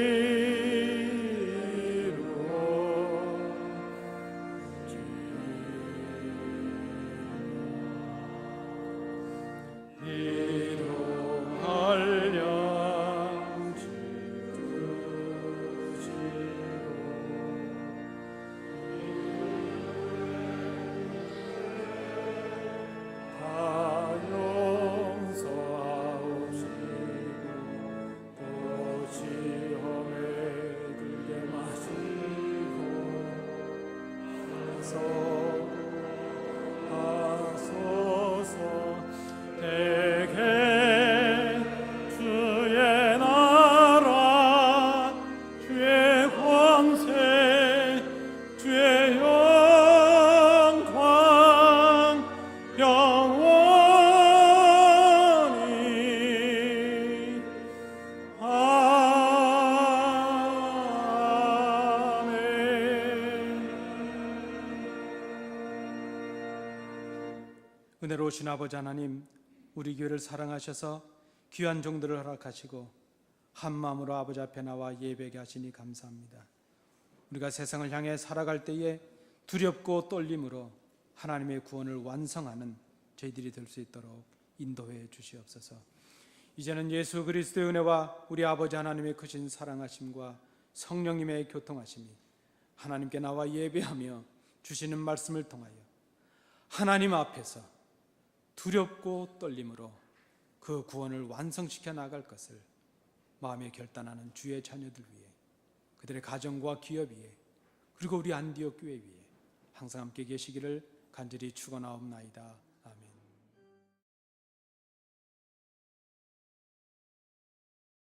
은혜로우신 아버지 하나님, 우리 교회를 사랑하셔서 귀한 종들을 허락하시고 한 마음으로 아버지 앞에 나와 예배하게 하시니 감사합니다. 우리가 세상을 향해 살아갈 때에 두렵고 떨림으로 하나님의 구원을 완성하는 저희들이 될 수 있도록 인도해 주시옵소서. 이제는 예수 그리스도의 은혜와 우리 아버지 하나님의 크신 사랑하심과 성령님의 교통하심이 하나님께 나와 예배하며 주시는 말씀을 통하여 하나님 앞에서 두렵고 떨림으로 그 구원을 완성시켜 나갈 것을 마음에 결단하는 주의 자녀들 위해, 그들의 가정과 기업 위에, 그리고 우리 안디옥 교회 위에 항상 함께 계시기를 간절히 축원하옵나이다.